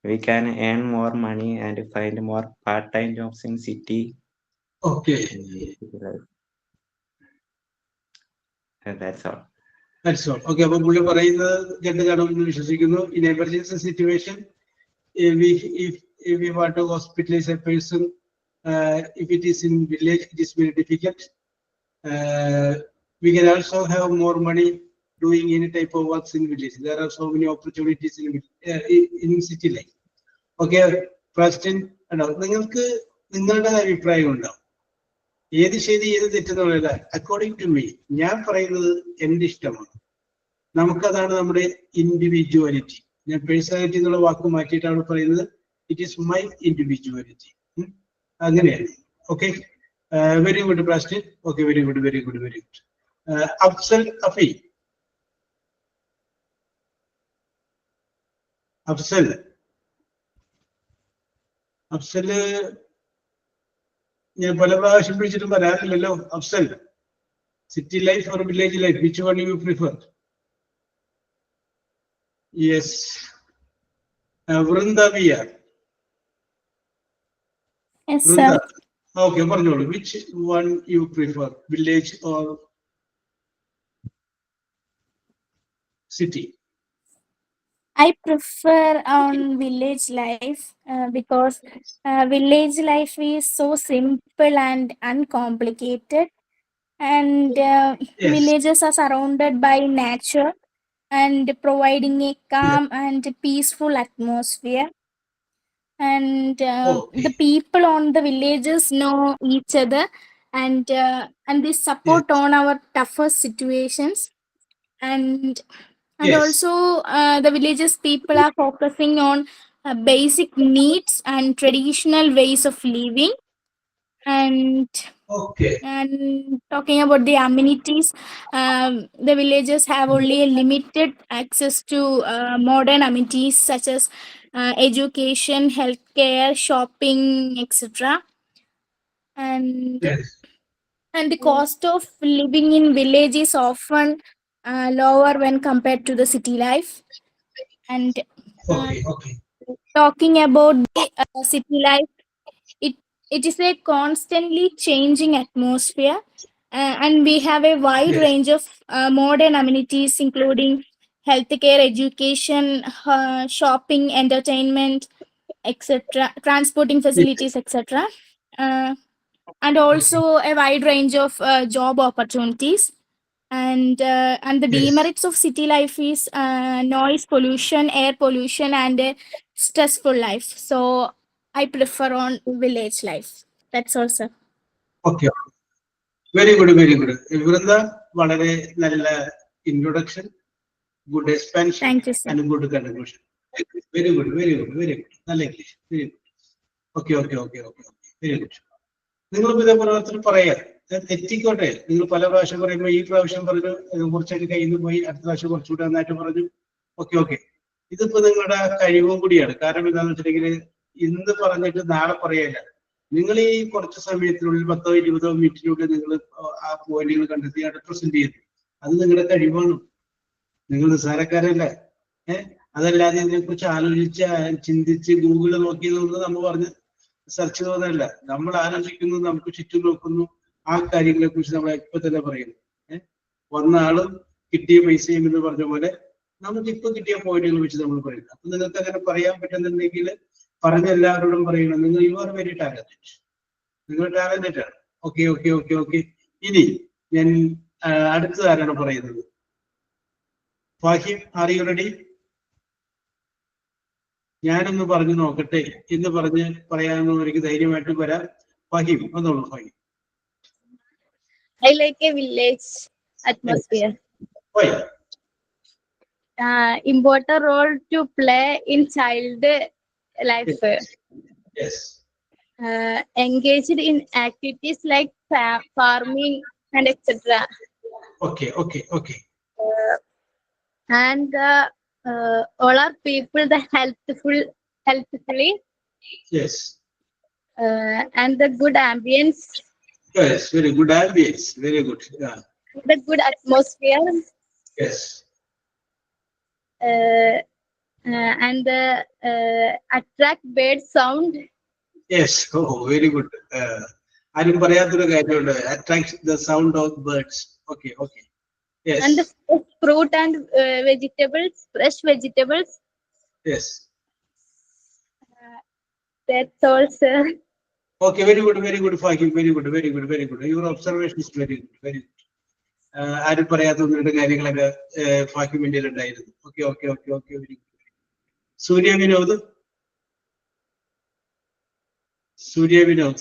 we can earn more money and find more part-time jobs in city. Okay. And that's all. That's all. Okay, അപ്പോൾ പുള്ളി പറയുന്നത് കേട്ട് കാണുമെന്ന് വിശ്വസിക്കുന്നു. In emergency situation, if we want to hospitalize a person, if it is in village, it is very difficult. We can also have more money doing any type of works in village. There are so many opportunities in city life. Okay, Preston, നിങ്ങൾക്ക് നിങ്ങളുടെ അഭിപ്രായം ഉണ്ടാവും. ഏത് ശരി ഏത് തെറ്റെന്നുള്ളതല്ല. അക്കോർഡിംഗ് ടു മീ, ഞാൻ പറയുന്നത് എന്റെ ഇഷ്ടമാണ്. നമുക്കതാണ് നമ്മുടെ ഇൻഡിവിജ്വാലിറ്റി. ഞാൻ പേഴ്സണാലിറ്റി എന്നുള്ള വാക്ക് മാറ്റിയിട്ടാണ് പറയുന്നത്. It is my individuality. അങ്ങനെയാണ്. Okay, very good Prastin. Okay, very good, very good, very good. Afsal Afi. Afsal ഞാൻ പല പ്രാവശ്യം വിളിച്ചിട്ടും വരാറില്ലല്ലോ. Afsal, city life or village life, which one you prefer? Yes. Vrinda V R. Yes, sir. Okay, പറഞ്ഞോളൂ. Which one you prefer, village or city? I prefer on village life because village life is so simple and uncomplicated, and Yes. villages are surrounded by nature and providing a calm and peaceful atmosphere. And Okay. the people on the villages know each other, and they support Yes. on our toughest situations. And and Yes. also the villages people are focusing on basic needs and traditional ways of living. and Okay. and talking about the amenities, the villages have only a limited access to modern amenities such as education, healthcare, shopping, etc. and Yes. and the cost of living in village is often lower when compared to the city life. And Okay. Okay. talking about the city life, it it is a constantly changing atmosphere, and we have a wide Yes. range of modern amenities including healthcare, education, shopping, entertainment, etc., transporting Yes. facilities, etc., uh, and also a wide range of job opportunities. And the Yes. demerits of city life is noise pollution, air pollution, and a stressful life. So I prefer on village life. That's all, sir. Okay. Very good. Very good. Vrunda, വളരെ നല്ല introduction, good expansion, Thank you, sir. and good conclusion. Very good. Very good. Very good. നല്ല English. Very good. Okay. Okay. Okay. Okay. Very good. നിങ്ങളിപ്പോൾ ഇതേപോലെ പറയാം, തെറ്റിക്കോട്ടെ. നിങ്ങൾ പല പ്രാവശ്യം പറയുമ്പോൾ ഈ പ്രാവശ്യം പറഞ്ഞു കുറച്ചൊക്കെ കയ്യിൽ നിന്ന് പോയി, അടുത്ത പ്രാവശ്യം കുറച്ചുകൂടെ നന്നായിട്ട് പറഞ്ഞു. ഓക്കെ. ഓക്കെ. ഇതിപ്പോ നിങ്ങളുടെ കഴിവും കൂടിയാണ്. കാരണം എന്താണെന്ന് വെച്ചിട്ടുണ്ടെങ്കിൽ ഇന്ന് പറഞ്ഞിട്ട് നാളെ പറയല്ല. നിങ്ങൾ ഈ കുറച്ച് സമയത്തിനുള്ളിൽ 10-20 മിനിറ്റിനുള്ളിൽ നിങ്ങൾ ആ പോയിന്റുകൾ കണ്ടെത്തി അവിടെ പ്രസന്റ് ചെയ്യുന്നു. അത് നിങ്ങളുടെ കഴിവാണ്. നിങ്ങൾ നിസ്സാരക്കാരല്ല. അതല്ലാതെ ഇതിനെക്കുറിച്ച് ആലോചിച്ച് ചിന്തിച്ച് ഗൂഗിളിൽ നോക്കിയതൊന്നും നമ്മൾ പറഞ്ഞ് സെർച്ച് ചെയ്യുന്നതല്ല. നമ്മൾ ആലോചിക്കുന്നു, നമുക്ക് ചുറ്റും നോക്കുന്നു, ആ കാര്യങ്ങളെ കുറിച്ച് നമ്മൾ ഇപ്പൊ തന്നെ പറയുന്നു. വന്ന ആളും കിട്ടിയ പൈസയും എന്ന് പറഞ്ഞ പോലെ നമുക്ക് ഇപ്പൊ കിട്ടിയ പോയിന്റുകൾ വെച്ച് നമ്മൾ പറയുന്നു. അപ്പൊ നിങ്ങൾക്ക് അങ്ങനെ പറയാൻ പറ്റുന്നുണ്ടെങ്കിൽ പറഞ്ഞ എല്ലാവരോടും പറയണം, നിങ്ങൾ യു ആർ വെരി ടാലന്റഡ്. നിങ്ങൾ ടാലന്റഡ് ആണ്. ഓക്കെ. ഓക്കെ. ഓക്കെ. ഓക്കെ. ഇനി ഞാൻ അടുത്തത് ആരാണ് പറയുന്നത്? Fahim, are you ready? ഞാനൊന്ന് പറഞ്ഞു നോക്കട്ടെ എന്ന് പറഞ്ഞ് പറയാമെന്നവർക്ക് ധൈര്യമായിട്ട് വരാം. Fahim, ഒന്നുള്ളൂ. Fahim. I like a village atmosphere. Why? Important role to play in child life. Yes. Engaged in activities like farming and etc. Okay. Okay. Okay. And all are people the healthfully. Yes. And the good ambience. Yes. Very good ambience. Very good. Yeah. The good atmosphere. Yes. And the attract bird sound. Yes. Oh, very good. ആരും പറയാത്തൊരു കാര്യമുണ്ട്. Attracts the sound of birds. Okay. Okay. Yes. And the fruit and vegetables, fresh vegetables. Yes. That's all, sir. Okay. Very good. Very good. Fahim. Very good. Very good. Very good. Your observation is very good. Very good. ആരും പറയാത്ത കാര്യങ്ങളൊക്കെ ഫാഹിമിന്റെ ഉണ്ടായിരുന്നു. Okay. Okay. Okay. Okay. Very good. Surya Vinod. Surya Vinod,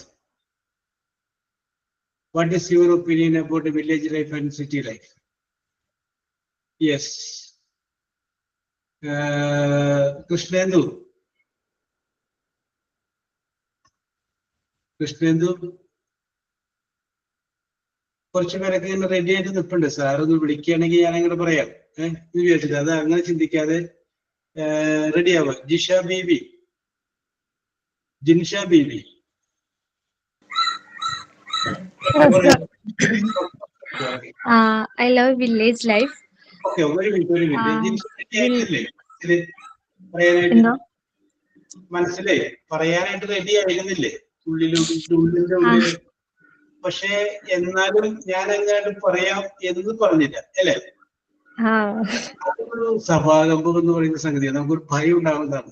what is your opinion about the village life and city life? Yes. Krishnendu. കുറച്ച് പേരൊക്കെ ഇങ്ങനെ റെഡി ആയിട്ട് നിൽപ്പുണ്ട്. സാർ ഒന്ന് വിളിക്കുകയാണെങ്കിൽ ഞാൻ അങ്ങനെ പറയാം. വിചാരിച്ചില്ല, അത് അങ്ങനെ ചിന്തിക്കാതെ റെഡി ആവുക. Jisha Bibi, Jinsha Bibi. I love village life. Okay, very good, very good. Jinsha ready ആയിട്ടില്ലേ പറയാനായിട്ട്? മനസ്സിലായി, പറയാനായിട്ട് റെഡി ആയിരുന്നില്ലേ ഉള്ളിന്റെ ഉള്ളിൽ? പക്ഷെ എന്നാലും ഞാൻ എങ്ങാണ്ട് പറയാം എന്ന് പറഞ്ഞില്ല അല്ലേ? അതൊരു സഭാകമ്പം എന്ന് പറയുന്ന സംഗതിയാണ്. നമുക്കൊരു ഭയം ഉണ്ടാകുന്നതാണ്.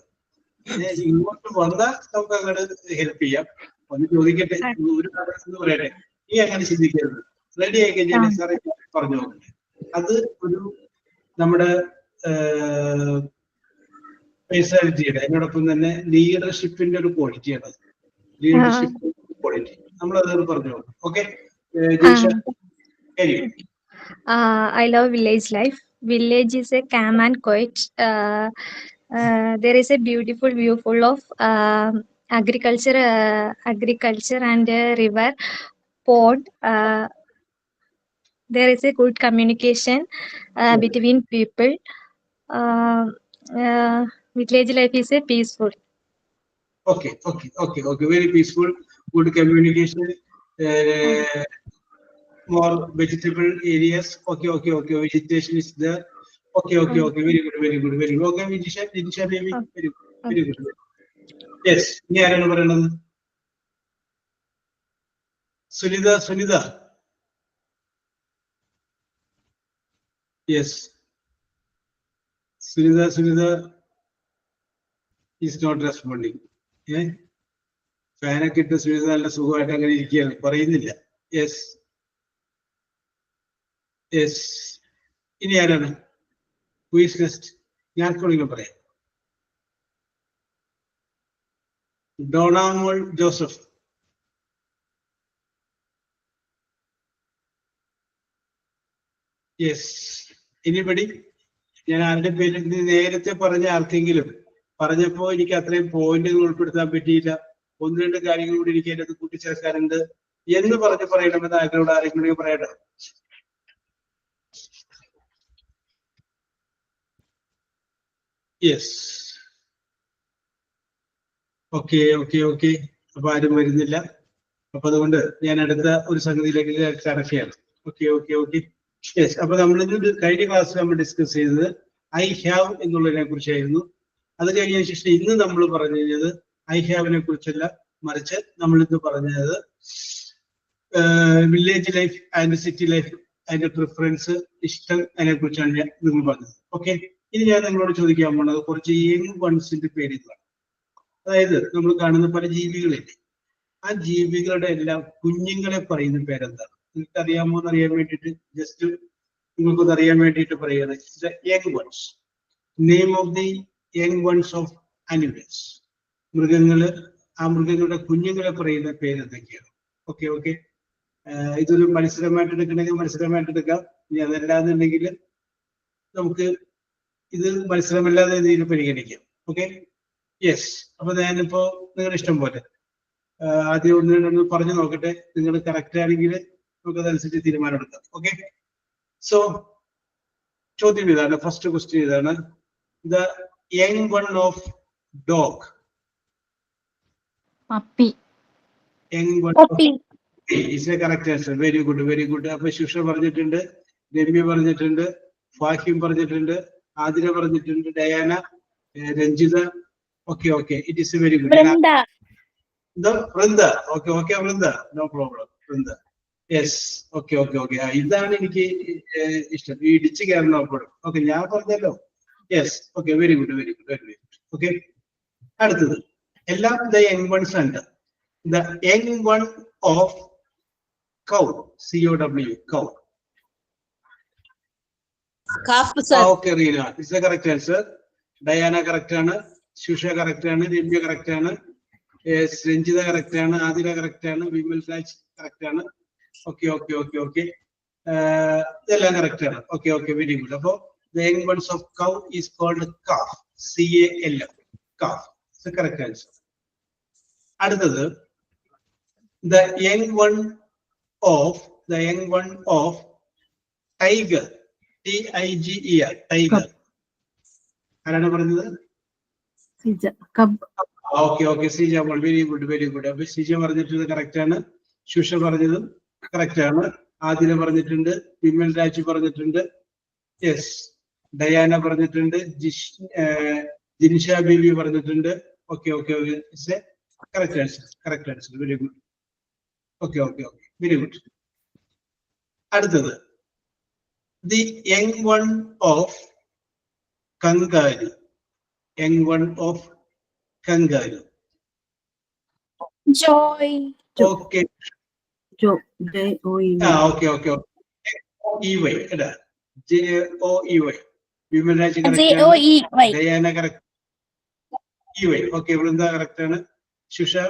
ഇങ്ങോട്ട് വന്നാൽ നമുക്ക് അങ്ങോട്ട് ഹെൽപ്പ് ചെയ്യാം. ഒന്ന് ചോദിക്കട്ടെ, ഒരു കഥ എന്ന് പറയട്ടെ, നീ അങ്ങനെ ചിന്തിക്കരുത്, റെഡി ആയി കഴിഞ്ഞാൽ സാറേ പറഞ്ഞു നോക്കട്ടെ. അത് ഒരു നമ്മുടെ പേഴ്സണാലിറ്റിയുടെ അതിനോടൊപ്പം തന്നെ ലീഡർഷിപ്പിന്റെ ഒരു ക്വാളിറ്റിയാണ്. ലീഡർഷിപ്പ് ക്വാളിറ്റി നമ്മളത് പറഞ്ഞു നോക്കാം. Okay, I love village life. Village is a calm and quiet. There is a beautiful view full of agriculture and river, pond. There is a good communication between people. Village life is a peaceful. Okay. Very peaceful, good communication. More vegetable areas. Okay. Vegetation is there. Okay. Very good. Okay, Vidisha baby. Very good. Yes. Ni arana parayunnathu? Sunitha. Yes. Sunitha is not responding. ഫാനൊക്കെ ഇട്ട് സുനിത നല്ല സുഖമായിട്ട് അങ്ങനെ ഇരിക്കുകയാണ്, പറയുന്നില്ല. യെസ്. ഇനി ആരാണ്? Who is next? ഞാൻ പറയാം. ഡോണാമോൾ ജോസഫ്. യെസ്. എനിബഡി? ഞാൻ ആരുടെ പേര് നേരത്തെ പറഞ്ഞ ആർക്കെങ്കിലും പറഞ്ഞപ്പോ എനിക്ക് അത്രയും പോയിന്റുകൾ ഉൾപ്പെടുത്താൻ പറ്റിയില്ല. ഒന്ന് രണ്ട് കാര്യങ്ങൾ കൂടി എനിക്ക് അതിനകത്ത് കൂട്ടിച്ചേർക്കാനുണ്ട് എന്ന് പറയണമെന്ന് ആഗ്രഹമുള്ള ആരെങ്കിലും പറയട്ടെ? യെസ്. ഓക്കെ. അപ്പൊ ആരും വരുന്നില്ല. അപ്പൊ അതുകൊണ്ട് ഞാൻ അടുത്ത ഒരു സംഗതിയിലേക്ക് കടക്കുകയാണ്. ഓക്കെ. യെസ്. അപ്പൊ നമ്മളിത് കഴിഞ്ഞ ക്ലാസ്സിൽ നമ്മൾ ഡിസ്കസ് ചെയ്തത് ഐ ഹാവ് എന്നുള്ളതിനെ കുറിച്ചായിരുന്നു. അത് കഴിഞ്ഞതിന് ശേഷം ഇന്ന് നമ്മൾ പറഞ്ഞു കഴിഞ്ഞത് ഐ ഹാവിനെ കുറിച്ചല്ല, മറിച്ച് നമ്മൾ ഇന്ന് പറഞ്ഞത് village life and city life, അതിന്റെ പ്രിഫറൻസ്, ഇഷ്ടം, അതിനെ കുറിച്ചാണ് നിങ്ങൾ പറഞ്ഞത്. ഓക്കെ. ഇനി ഞാൻ നിങ്ങളോട് ചോദിക്കാൻ പോകുന്നത് കുറച്ച് യങ് വൺസിന്റെ പേരുകളാണ്. അതായത് നമ്മൾ കാണുന്ന പല ജീവികളില്ലേ, ആ ജീവികളുടെ എല്ലാം കുഞ്ഞുങ്ങളെ പറയുന്ന പേരെന്താണ്? നിങ്ങൾക്ക് അറിയാമോ എന്ന് അറിയാൻ വേണ്ടിയിട്ട് ജസ്റ്റ് നിങ്ങൾക്കൊന്ന് അറിയാൻ വേണ്ടിയിട്ട് പറയുകയാണ്. Young ones, name of the young ones of animals. മൃഗങ്ങള്, ആ മൃഗങ്ങളുടെ കുഞ്ഞുങ്ങളെ പറയുന്ന പേര് എന്തൊക്കെയാണ്? ഓക്കെ. ഇതൊരു മത്സരമായിട്ട് എടുക്കണമെങ്കിൽ മത്സരമായിട്ട് എടുക്കാം. ഇനി അതല്ലാന്നുണ്ടെങ്കിൽ നമുക്ക് ഇത് മത്സരമല്ലാതെ രീതിയിൽ പരിഗണിക്കാം. ഓക്കെ. യെസ്. അപ്പൊ ഞാനിപ്പോ നിങ്ങളുടെ ഇഷ്ടം പോലെ ആദ്യം ഒന്ന് പറഞ്ഞു നോക്കട്ടെ. നിങ്ങൾ കറക്റ്റ് ആണെങ്കിൽ നമുക്ക് അതനുസരിച്ച് തീരുമാനം എടുക്കാം. ഓക്കെ. സോ ചോദ്യം ഇതാണ്, ഫസ്റ്റ് ക്വസ്റ്റ്യൻ ഇതാണ്. The young one of dog. Puppy. Young one is a correct answer. Very good. അപ്പൊ ശുഷ പറഞ്ഞിട്ടുണ്ട്, രമ്യ പറഞ്ഞിട്ടുണ്ട്, ഫാഹിം പറഞ്ഞിട്ടുണ്ട്, ആതിര പറഞ്ഞിട്ടുണ്ട്, Diana, Ranjitha. Okay. It is very good. Vrinda. Okay Vrinda, no problem. Vrinda. Yes. Okay. ഇതാണ് എനിക്ക് ഇഷ്ടം, ഈ ഇടിച്ചു കയറണപ്പോഴും. ഓക്കെ, ഞാൻ പറഞ്ഞല്ലോ. Yes. Okay, very good. Okay. അടുത്തത് എല്ലാം ദ യങ് വൺസ് ഉണ്ട്. The young one of cow, COW, cow. Okay, Reena is the correct answer. Diana correct ആണ്, ശുഷ കറക്റ്റ് ആണ്, രമ്യ കറക്റ്റ് ആണ്, രഞ്ജിത കറക്റ്റ് ആണ്, ആതിര കറക്റ്റ് ആണ്, വിമൽ രാജ് കറക്റ്റ് ആണ്. ഓക്കെ. ഇതെല്ലാം കറക്റ്റ് ആണ്. Okay, very good. അപ്പോ the young ones of cow is called calf, CALF, calf. Is the correct answer. അടുത്തത് the young one of tiger, TIGER, tiger. ആരാണ് പറഞ്ഞത്? ഓക്കെ. സിജ. Very good. അപ്പൊ സിജ പറഞ്ഞിട്ടുള്ളത് കറക്റ്റ് ആണ്, ശുഷ പറഞ്ഞതും കറക്റ്റ് ആണ്, ആതിര പറഞ്ഞിട്ടുണ്ട്, വിമൽ രാജ് പറഞ്ഞിട്ടുണ്ട്, യെസ്, ഡയാന പറഞ്ഞിട്ടുണ്ട്, ജിൻഷ ബേബി പറഞ്ഞിട്ടുണ്ട്. Okay. Correct answer. Very good. Okay. Very good. അടുത്തത് The young one of kangaroo. Young one of kangaroo. Joy. Okay. Joy. Okay. EY. JOEY. Vimalraj correct. JOEY. Diana correct. EY. Okay, Vrinda correct. Shusha.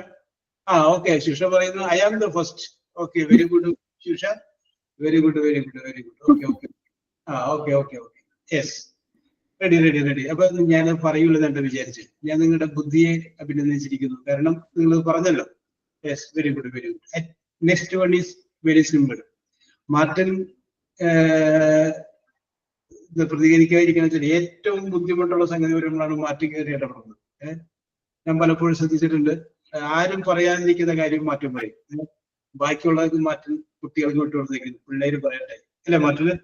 Okay. Shusha പറയുന്നു I am the first. Okay, very good, Shusha. Very good. Okay. Yes. Ready. അപ്പൊ ഞാൻ പറയുള്ളതെന്ന് വിചാരിച്ചു. ഞാൻ നിങ്ങളുടെ ബുദ്ധിയെ അഭിനന്ദിച്ചിരിക്കുന്നു. കാരണം നിങ്ങൾ പറഞ്ഞല്ലോ. Yes, very good. Next one is very simple. Martin പ്രതികരിക്കാതിരിക്കുന്ന ഏറ്റവും ബുദ്ധിമുട്ടുള്ള സംഗതി വരുമ്പോഴാണ് മാർട്ടിൻ കയറി ഇടപെടുന്നത്. ഞാൻ പലപ്പോഴും ശ്രദ്ധിച്ചിട്ടുണ്ട്. ആരും പറയാതിരിക്കുന്ന കാര്യം മാറ്റം പറയും. ബാക്കിയുള്ളവർക്ക് മാറ്റം കുട്ടികൾക്ക് വിട്ടുകൊടുത്തേക്കുന്നു. പിള്ളേര് പറയട്ടെ അല്ലെ മാറ്റിന്.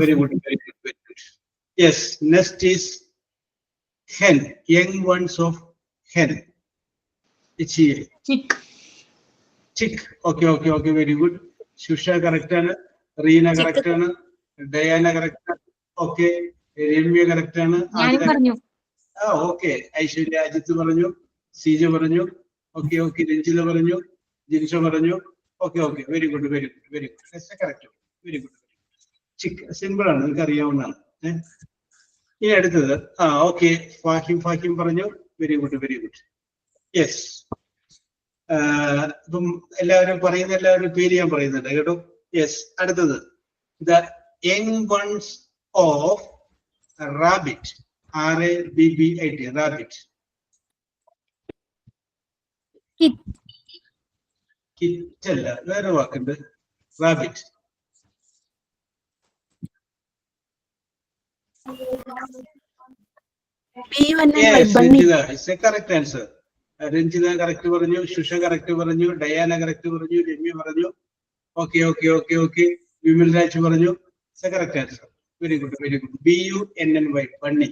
Very good. Yes, next is hen. Young ones of hen. It's here. Chick. Okay. Very good. Shusha correct ആണ്. റീന correct ആണ്. ഡയാന correct ആണ്. Okay. രമ്യ correct ആണ്. Okay. ഐശ്വര്യ അജിത്ത് പറഞ്ഞു. സീജ പറഞ്ഞു. Okay. രഞ്ജിത പറഞ്ഞു. ജിൻഷ പറഞ്ഞു. Okay. Very good. That's correct. Very good. Chick. Simple ആണ്. നിങ്ങൾക്ക് അറിയാവുന്നതാണ്. ഇനി അടുത്തത് ഓക്കെ ഫാഹിം പറഞ്ഞു. Very good. യെസ്. ഇപ്പം എല്ലാവരും പേര് ഞാൻ പറയുന്നുണ്ട് കേട്ടോ. യെസ്. അടുത്തത് the young ones of rabbit. RABBIT. Rabbit. കിറ്റല്ല, വേറെ വാക്കുണ്ട്. Rabbit. Correct answer. Ranjitha correct പറഞ്ഞു. ശുഷ കറക്റ്റ് പറഞ്ഞു. ഡയാന കറക്റ്റ് പറഞ്ഞു. രമ്യ പറഞ്ഞു. ഓക്കെ. വിമൽ രാജ് പറഞ്ഞു. Correct answer. Very good. BUNNY. Bunny.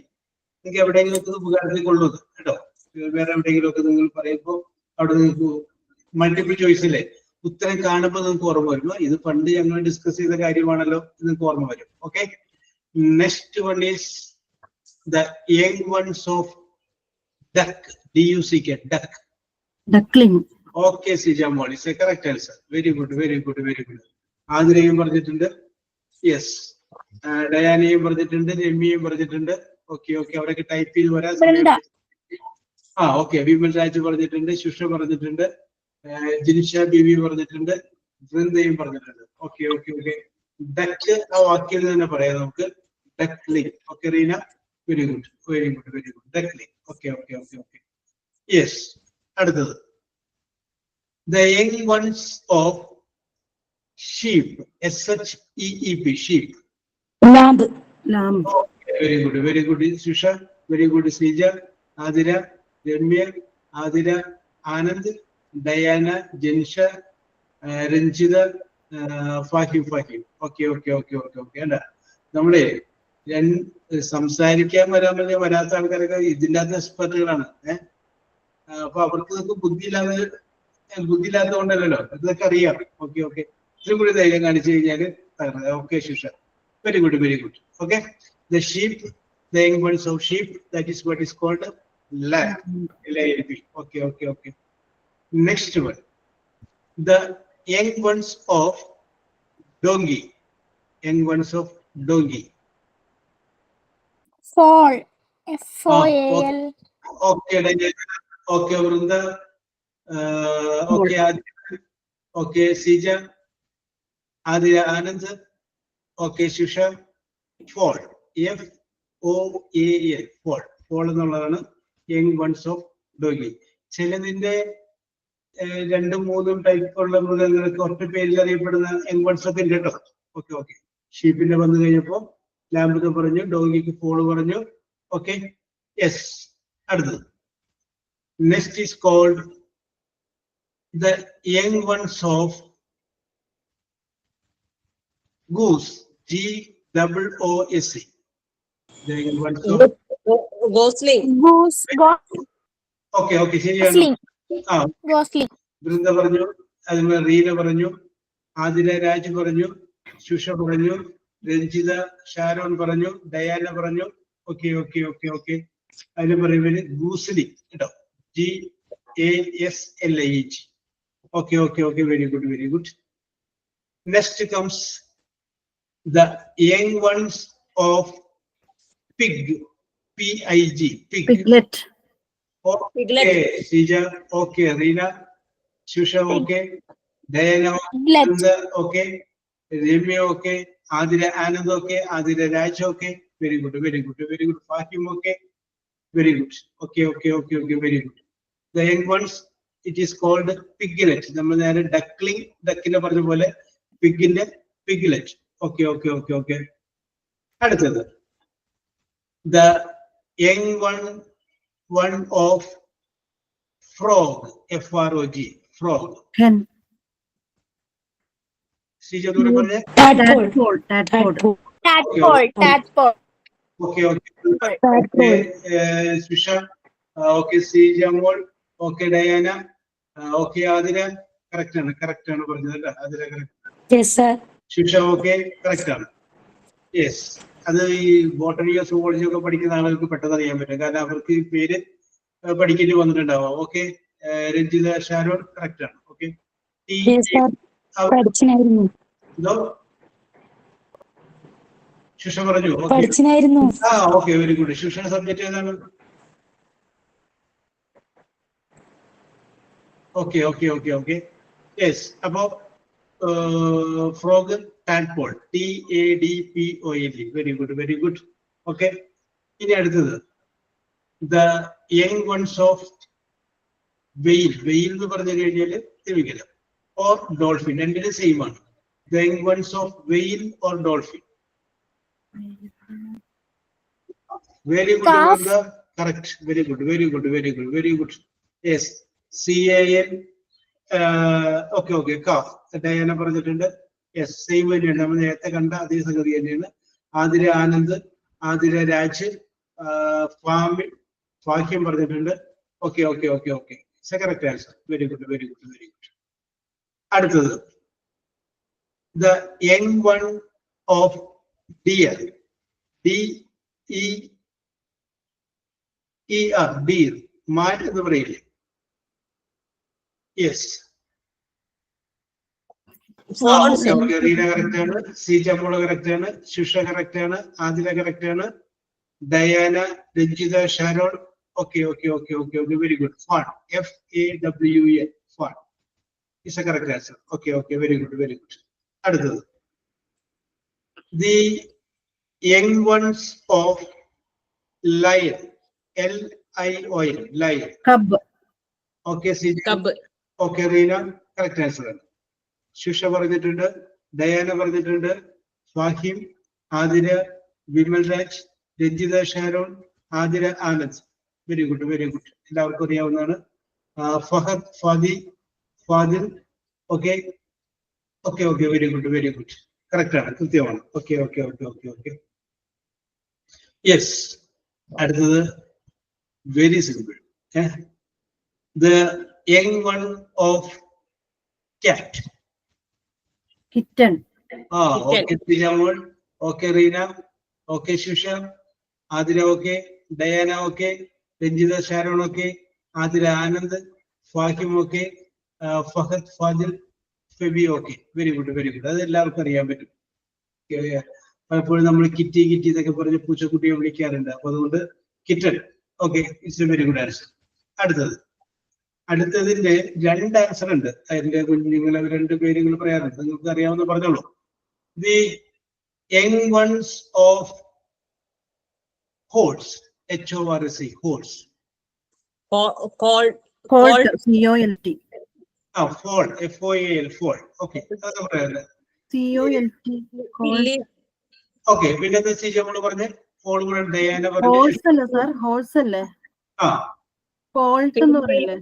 നിങ്ങൾക്ക് എവിടെയെങ്കിലും ഒക്കെ ഉപകാരത്തിൽ കൊള്ളുന്നത് കേട്ടോ. വേറെ എവിടെയെങ്കിലും ഒക്കെ നിങ്ങൾ പറയുമ്പോൾ അവിടെ നിങ്ങൾക്ക് മൾട്ടിപ്പിൾ ചോയ്സിലെ ഉത്തരം കാണുമ്പോൾ നിങ്ങൾക്ക് ഓർമ്മ വരും. ഇത് പണ്ട് ഞങ്ങൾ ഡിസ്കസ് ചെയ്ത കാര്യമാണല്ലോ. നിങ്ങൾക്ക് ഓർമ്മ വരും. Okay. Next one is the young ones of duck. DUCK. Duck. Duckling. Okay, Sijamol. It's a correct answer. Very good. ആതിരയും പറഞ്ഞിട്ടുണ്ട്. യെസ്. ഡയാനയും പറഞ്ഞിട്ടുണ്ട്. രമ്യയും പറഞ്ഞിട്ടുണ്ട്. ഓക്കെ. അവരൊക്കെ ടൈപ്പ് ചെയ്ത് വരാൻ. ഓക്കെ. വിമൽ രാജ് പറഞ്ഞിട്ടുണ്ട്. ശുഷ പറഞ്ഞിട്ടുണ്ട്. ജിൻഷ ബിബി പറഞ്ഞിട്ടുണ്ട്. വൃന്ദയും പറഞ്ഞിട്ടുണ്ട്. ഓക്കെ. ഡക്ക് ആ വാക്കിൽ തന്നെ പറയാം നമുക്ക്. Duckling. Okay Reena. Very good. Duckling. Okay. Yes. അടുത്തത് the young ones of sheep. SHEEP. Sheep. lamb. Very good Susha. Very good Seeja. Athira. Ramya. Athira. Anand. Diana. Jansha. Ranjitha. Fahim. Okay. അല്ല നമ്മളെ സംസാരിക്കാൻ വരാത്ത ആൾക്കാരൊക്കെ ഇതില്ലാത്ത എക്സ്പെർട്ടുകളാണ്. അപ്പൊ അവർക്ക് ബുദ്ധിയില്ലാത്തത് കൊണ്ടല്ലോ. ഇതൊക്കെ അറിയാം. ഓക്കെ. ഇതും കൂടി ധൈര്യം കാണിച്ചു കഴിഞ്ഞാല് okay. Shusha. Very good. Okay. The sheep. The young ones of sheep. That is what is called lamb. Okay. Next one. The young ones of donkey. Fall. FOAL. Okay, Vrunda. Okay, Sija. Adira Anand. Okay, Shusha. Fall. FOAL. Fall എന്നുള്ളതാണ് young ones of donkey. ചിലതിന്റെ 2-3 ടൈപ്പുള്ള മൃഗങ്ങൾക്ക് ഒറ്റ പേരിൽ അറിയപ്പെടുന്ന യങ് വൺസ് ഒക്കെ ഉണ്ട് കേട്ടോ. ഓക്കെ. ഷീപ്പിന്റെ വന്നു കഴിഞ്ഞപ്പോ ലാംബ് പറഞ്ഞു. ഡോഗിക്ക് ഫോള് പറഞ്ഞു. ഓക്കെ. യെസ്. അടുത്തത് next is called the young ones of goose. GOOSE. The young ones of Gosling. ഓക്കെ ശരിയാണ്. വൃന്ദ പറഞ്ഞു. അതുപോലെ റീന പറഞ്ഞു. ആതിര രാജ് പറഞ്ഞു. ശുഷ പറഞ്ഞു. രഞ്ജിത ഷാരോൺ പറഞ്ഞു, ഡയാന പറഞ്ഞു. Okay okay okay okay. അതിന് പറയുന്നത് ഗൂസ്ലി കേട്ടോ, GASLIH. Okay, okay, okay, very good, very good. Next comes the young ones of pig, PIG, pig. Piglet. Okay, Sija, okay, Reena, Shusha, okay, Diana, Ananda, okay, Remy, okay, Adira Anand, okay, Adira Raj, okay, very good, very good, very good. Fatim, okay, very good. Okay, okay, okay, okay, very good. The young ones, it is called piglet. നമ്മൾ നേരെ ഡക്കിനെ പറഞ്ഞ പോലെ പിഗിന്റെ piglet. Okay okay okay okay. അടുത്തത് the young one of frog, FROG, frog. Hen. ശ്രീജോട് പറഞ്ഞേ Tadpole. Tadpole. Tadpole. Okay, okay. Susha, okay, Srijamol, okay, Diana, okay, Adira, correct ആണ് പറഞ്ഞത്. Adira correct. Yes, sir. Susha, okay, correct ആണ്. Yes. അത് ഈ ബോട്ടണിയോ സുവോളജിയോ ഒക്കെ പഠിക്കുന്ന ആളുകൾക്ക് പെട്ടെന്ന് അറിയാൻ പറ്റും, കാരണം അവർക്ക് ഈ പേര് പഠിക്കേണ്ടി വന്നിട്ടുണ്ടാവാം. ഓക്കെ, രഞ്ജിത ഷാരോൺ കറക്റ്റ് ആണ്. ഓക്കെ, എന്തോ ശുഷ പറഞ്ഞു. Okay, very good. ശുഷയുടെ സബ്ജക്ട് ഏതാണ്? Okay okay okay okay. Yes, അപ്പോ frog, tadpole, TADPOLE. Very good, very good. Okay, ഇനി അടുത്തത് the young ones of whale. whale എന്ന് പറഞ്ഞു കഴിഞ്ഞാൽ തിമിംഗലം or dolphin, രണ്ടിനും സെയിം ആണ്. the young ones of whale or dolphin. Very good, Amanda. Correct. Very good, very good, very good, very good. Yes, CAN. Okay, okay, calf. Diana പറഞ്ഞിട്ടുണ്ട്. യെസ്, സെയിം തന്നെയാണ്, നമ്മൾ നേരത്തെ കണ്ട അതേ സംഗതി തന്നെയാണ്. ആതിര ആനന്ദ്, ആതിര രാജ്, ഫാഹ്യം പറഞ്ഞിട്ടുണ്ട്. Okay okay okay okay, correct answer. Very good, very good, very good. അടുത്തത് the young one of deer, DEER, deer, മാൻ എന്ന് പറയില്ലേ? യെസ്, റീന കറക്റ്റ് ആണ്, സീജമ്മോള് കറക്റ്റ് ആണ്, ശുഷ കറക്റ്റ് ആണ്, ആദില കറക്റ്റ് ആണ്, Diana, Ranjitha Sharon. Okay okay okay okay okay, very good. Fawn, FAWN, fawn is a correct answer. Okay okay, very good, very good. അടുത്തത് the young ones of lion, LION, lion. Okay, Seeja. Okay, Reena correct answer ആണ്. ശുഷ പറഞ്ഞിട്ടുണ്ട്, ഡയാന പറഞ്ഞിട്ടുണ്ട്, Fahim, Athira, Vimal Raj, Ranjitha Sharon, Athira Anand. Very good, very good. എല്ലാവർക്കും അറിയാവുന്നതാണ്. Fahad, Fadil. Okay okay okay, very good, very good. Correct ആണ്, കൃത്യമാണ്. Okay okay okay okay okay. Yes, അടുത്തത് very simple. The young one of cat. Kitten. Okay, Srijamol. Okay, Reena. Okay, Shusha. Adira, okay. Diana, okay. Ranjita Sharon, okay. Adira Anand. Fahim, okay. Fahad, Fadil, Febi, okay. Very good, very good. That's എല്ലാവർക്കും അറിയാൻ പറ്റും. പലപ്പോഴും നമ്മൾ കിറ്റി എന്നൊക്കെ പറഞ്ഞ് പൂച്ചക്കുട്ടിയെ വിളിക്കാറുണ്ട്. അപ്പൊ അതുകൊണ്ട് kitten. Okay, it's a very good answer. അടുത്തതിന്റെ രണ്ട് ആൻസർ ഉണ്ട്. അതിന്റെ കുഞ്ഞുങ്ങൾ രണ്ട് പേരുകൾ പറയാറുണ്ട്, നിങ്ങൾക്ക് അറിയാവുന്ന പറഞ്ഞോളൂ. The young ones of horse, HORS, horse. Colt. COLT. Foal, FOAL, foal. Okay, അതൊക്കെ പറയാറുണ്ട്. COLT. ഓക്കെ, പിന്നെ എന്താ നമ്മൾ പറഞ്ഞ ഫോൾ കൂടെ ഡയാന പറഞ്ഞു. ഹോഴ്സ് അല്ലേ സാർ? ഹോഴ്സ് അല്ലേ? കോൾട്ട് എന്ന് പറയില്ലേ?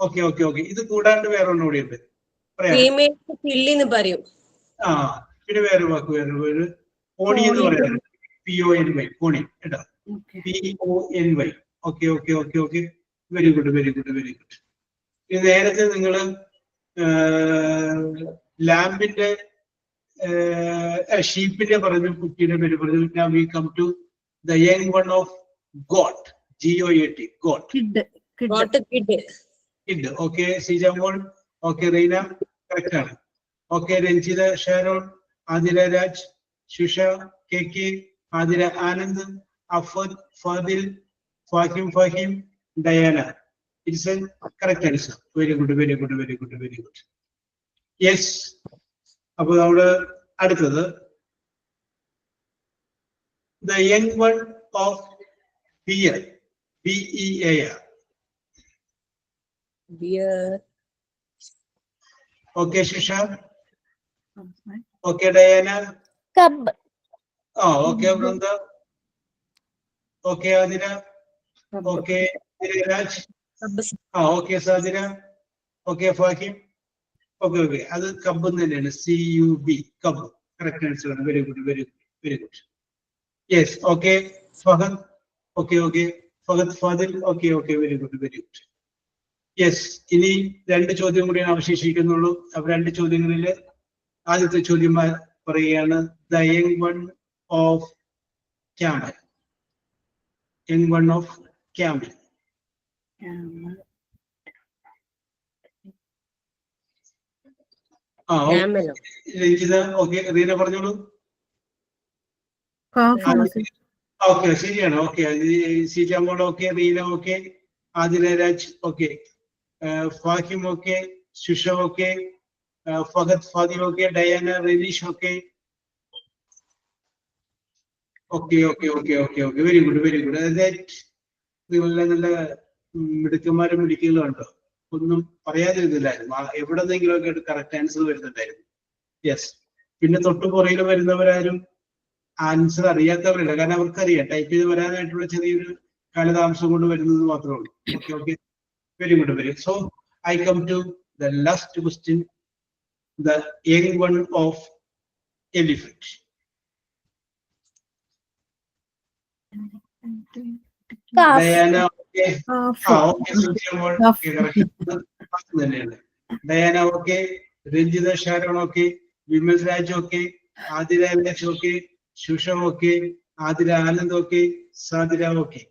Okay okay okay. ഇത് കൂടാണ്ട് വേറെ ഒന്നും കൂടി ഉണ്ട്, പിന്നെ വേറെ വാക്ക്, വേറെ പോണി എന്ന് പറയുന്നത് PONY, പോണി കേട്ടോ, PONY. Okay okay okay okay, very good, very good, very good. ഇത് നേരത്തെ നിങ്ങള് ലാമ്പിന്റെ ഷീപ്പിന്റെ പറഞ്ഞു, കുട്ടിയുടെ പേര് പറഞ്ഞു. Now we come to the young one of goat, GOAT, goat. Kid. Okay, Sijamol. Okay, Reina, correct. Okay, Renchida, Sharon, Adira Raj, Shusha, KK, Adira Anand, Afad, Fadil, Fahim, Diana. It's a correct answer. Very good, very good, very good, very good. Yes. About the young one of Bear, BEAR. Bear. Okay, Shisha. Okay, Diana. Cub. Oh, okay, Vrunda. Okay, Adira. Okay, Raj. Okay, Sadira. Okay, Fahim. Okay. Other Kabun and CUB. Cub. Correct answer. Very good, very good, very good. Yes, okay. Fahad. Okay. Fahad Fadil. Okay, very good, very good. Yes, ഇനി 2 ചോദ്യം കൂടിയാണ് അവശേഷിക്കുന്നുള്ളൂ. അപ്പൊ 2 ചോദ്യങ്ങളില് ആദ്യത്തെ ചോദ്യം പറയുകയാണ്, the young one of camel. Young one of camel. Ranjitha. Okay, Reena പറഞ്ഞോളൂ. ഓക്കെ, ശരിയാണ്. Okay, Seejamol okay, Reena okay, Adila Raj okay, Fahim okay, Shusha okay, Fahad Fadil okay, Diana Renish okay. Okay, very good, very good. അതായത് നല്ല മിടുക്കന്മാരും മിടുക്കുകളും ഉണ്ടോ, ഒന്നും പറയാതിരുന്നില്ലായിരുന്നു. എവിടെന്നെങ്കിലും ഒക്കെ കറക്റ്റ് ആൻസർ വരുന്നുണ്ടായിരുന്നു. യെസ്. പിന്നെ തൊട്ട് പുറകിൽ വരുന്നവരാരും ആൻസർ അറിയാത്തവരില്ല, കാരണം അവർക്കറിയാം ടൈപ്പ് ചെയ്ത് വരാനായിട്ടുള്ള ചെറിയൊരു കാലതാമസം കൊണ്ട് വരുന്നത് മാത്രമേ ഉള്ളൂ. Okay, very good, very good. So I come to the last question, the young one of elephant. Diana okay. Diana okay, Ranjitha Sharon okay, Vimal Raj okay, Athira Raj okay, Shusha okay, Athira Anand okay, Sadira okay.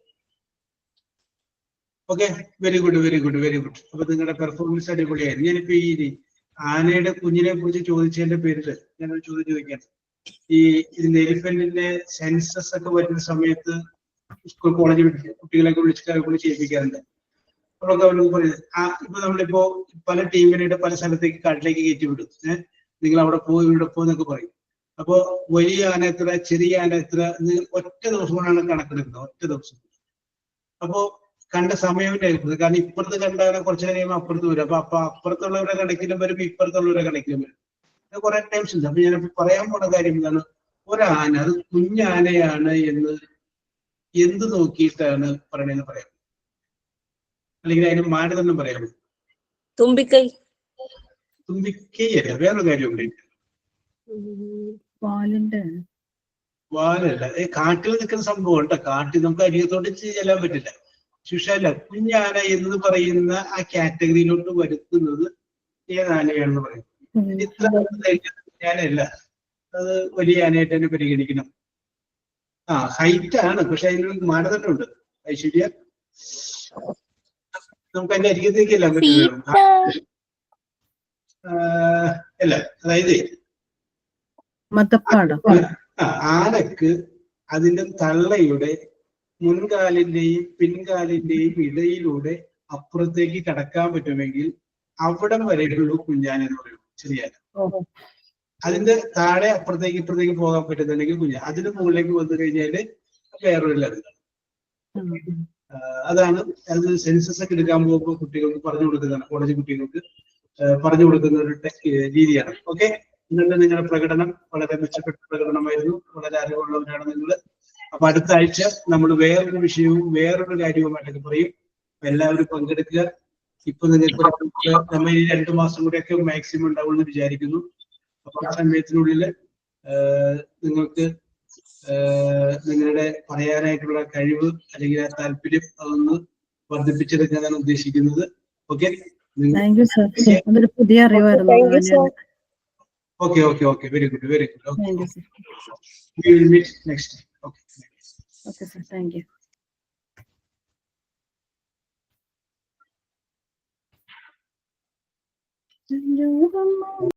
Okay, very good, very good, very good. അപ്പൊ നിങ്ങളുടെ പെർഫോമൻസ് അടിപൊളിയായിരുന്നു. ഞാനിപ്പോ ഈ ആനയുടെ കുഞ്ഞിനെ കുറിച്ച് ചോദിച്ചതിന്റെ പേരിൽ ഞാനൊരു ചോദ്യം ചോദിക്കാം. ഇതിന്റെ എലിഫന്റിന്റെ സെൻസസ് ഒക്കെ വരുന്ന സമയത്ത് സ്കൂൾ കോളേജ് കുട്ടികളെയൊക്കെ വിളിച്ചിട്ട് ചെയ്യിപ്പിക്കാറുണ്ട്. അപ്പോഴൊക്കെ അവർക്ക് പറയുന്നത്, ഇപ്പൊ നമ്മളിപ്പോ പല ടീമിനായിട്ട് പല സ്ഥലത്തേക്ക് കാട്ടിലേക്ക് കയറ്റി വിടും. നിങ്ങൾ അവിടെ പോകും, ഇവിടെ പോകുന്നൊക്കെ പറയും. അപ്പോ വലിയ ആന എത്ര, ചെറിയ ആന എത്ര, ഒറ്റ ദിവസം കൊണ്ടാണ് കണക്കെടുക്കുന്നത്, ഒറ്റ ദിവസം. അപ്പോ കണ്ട സമയം ആയിരിക്കുന്നത്. കാരണം ഇപ്പുറത്ത് കണ്ടാൽ കുറച്ചു കഴിയുമ്പോൾ അപ്പുറത്ത് വരും. അപ്പൊ അപ്പുറത്തുള്ളവരുടെ കണക്കിലും വരും, ഇപ്പുറത്തുള്ളവരുടെ കണക്കിലും വരും. കുറെ ടൈംസ് ഉണ്ട്. അപ്പൊ ഞാനിപ്പോ പറയാൻ പോണ കാര്യം എന്താണ്, ഒരാന അത് കുഞ്ഞാനയാണ് എന്ന് എന്ത് നോക്കിയിട്ടാണ് പറയണെന്ന് പറയാം, അല്ലെങ്കിൽ അതിന് മാനദണ്ഡം പറയാമോ? തുമ്പിക്കൈയല്ല, വേറൊരു കാര്യമുണ്ട്. വാലല്ല, കാട്ടിൽ നിൽക്കുന്ന സംഭവം കേട്ടോ. കാട്ടിൽ നമുക്ക് അരികത്തോട്ട് ചെല്ലാൻ പറ്റില്ല. ശുഷല്ല, കുഞ്ഞാന എന്ന് പറയുന്ന ആ കാറ്റഗറിയിലോട്ട് വരുത്തുന്നത് ഏതാനയാണെന്ന് പറയും. ഇത്ര ഞാനല്ല, അത് വലിയ ആനയായിട്ട് തന്നെ പരിഗണിക്കണം. ഹൈറ്റ് ആണ്, പക്ഷെ അതിനൊരു മാനദണ്ഡമുണ്ട്. ഐശ്വര്യ, നമുക്ക് അതിന്റെ അരികത്തേക്ക് എല്ലാം പറ്റില്ല. അല്ല, അതായത് ആനക്ക് അതിന്റെ തള്ളയുടെ മുൻകാലിന്റെയും പിൻകാലിന്റെയും ഇടയിലൂടെ അപ്പുറത്തേക്ക് കടക്കാൻ പറ്റുമെങ്കിൽ അവിടം വരെയുള്ളൂ കുഞ്ഞാന എന്ന് പറയും, ശരിയാണ്. അതിന്റെ താഴെ അപ്പുറത്തേക്ക് ഇപ്പുറത്തേക്ക് പോകാൻ പറ്റുന്നുണ്ടെങ്കിൽ കുഞ്ഞാന. അതിന് മുകളിലേക്ക് വന്നു കഴിഞ്ഞാല് വേറൊരു ലെവലാണ്. അതാണ് അത് സെൻസസ് ഒക്കെ എടുക്കാൻ പോകുമ്പോൾ കുട്ടികൾക്ക് പറഞ്ഞു കൊടുക്കുന്നതാണ്, കോളേജ് കുട്ടികൾക്ക് പറഞ്ഞു കൊടുക്കുന്ന ഒരു രീതിയാണ്. ഓക്കെ, നിങ്ങളുടെ പ്രകടനം വളരെ മെച്ചപ്പെട്ട പ്രകടനമായിരുന്നു. വളരെ അറിവുള്ളവരാണ് നിങ്ങൾ. അപ്പൊ അടുത്ത ആഴ്ച നമ്മൾ വേറൊരു വിഷയവും വേറൊരു കാര്യവുമായിട്ടൊക്കെ പറയും. എല്ലാവരും പങ്കെടുക്കുക. ഇപ്പൊ നിങ്ങൾക്ക് നമ്മൾ ഈ 2 മാസം കൂടെയൊക്കെ മാക്സിമം ഉണ്ടാവുമെന്ന് വിചാരിക്കുന്നു. അപ്പൊ ആ സമയത്തിനുള്ളിൽ നിങ്ങൾക്ക് നിങ്ങളുടെ പറയാനായിട്ടുള്ള കഴിവ് അല്ലെങ്കിൽ ആ താല്പര്യം അതൊന്ന് വർദ്ധിപ്പിച്ചെടുക്കാനാണ് ഉദ്ദേശിക്കുന്നത്. ഓക്കെ, പുതിയ അറിവായിരുന്നു. Okay, okay, okay. Very good, very good. Okay. Thank you, sir. We will meet next time. Okay. Okay, sir. Thank you.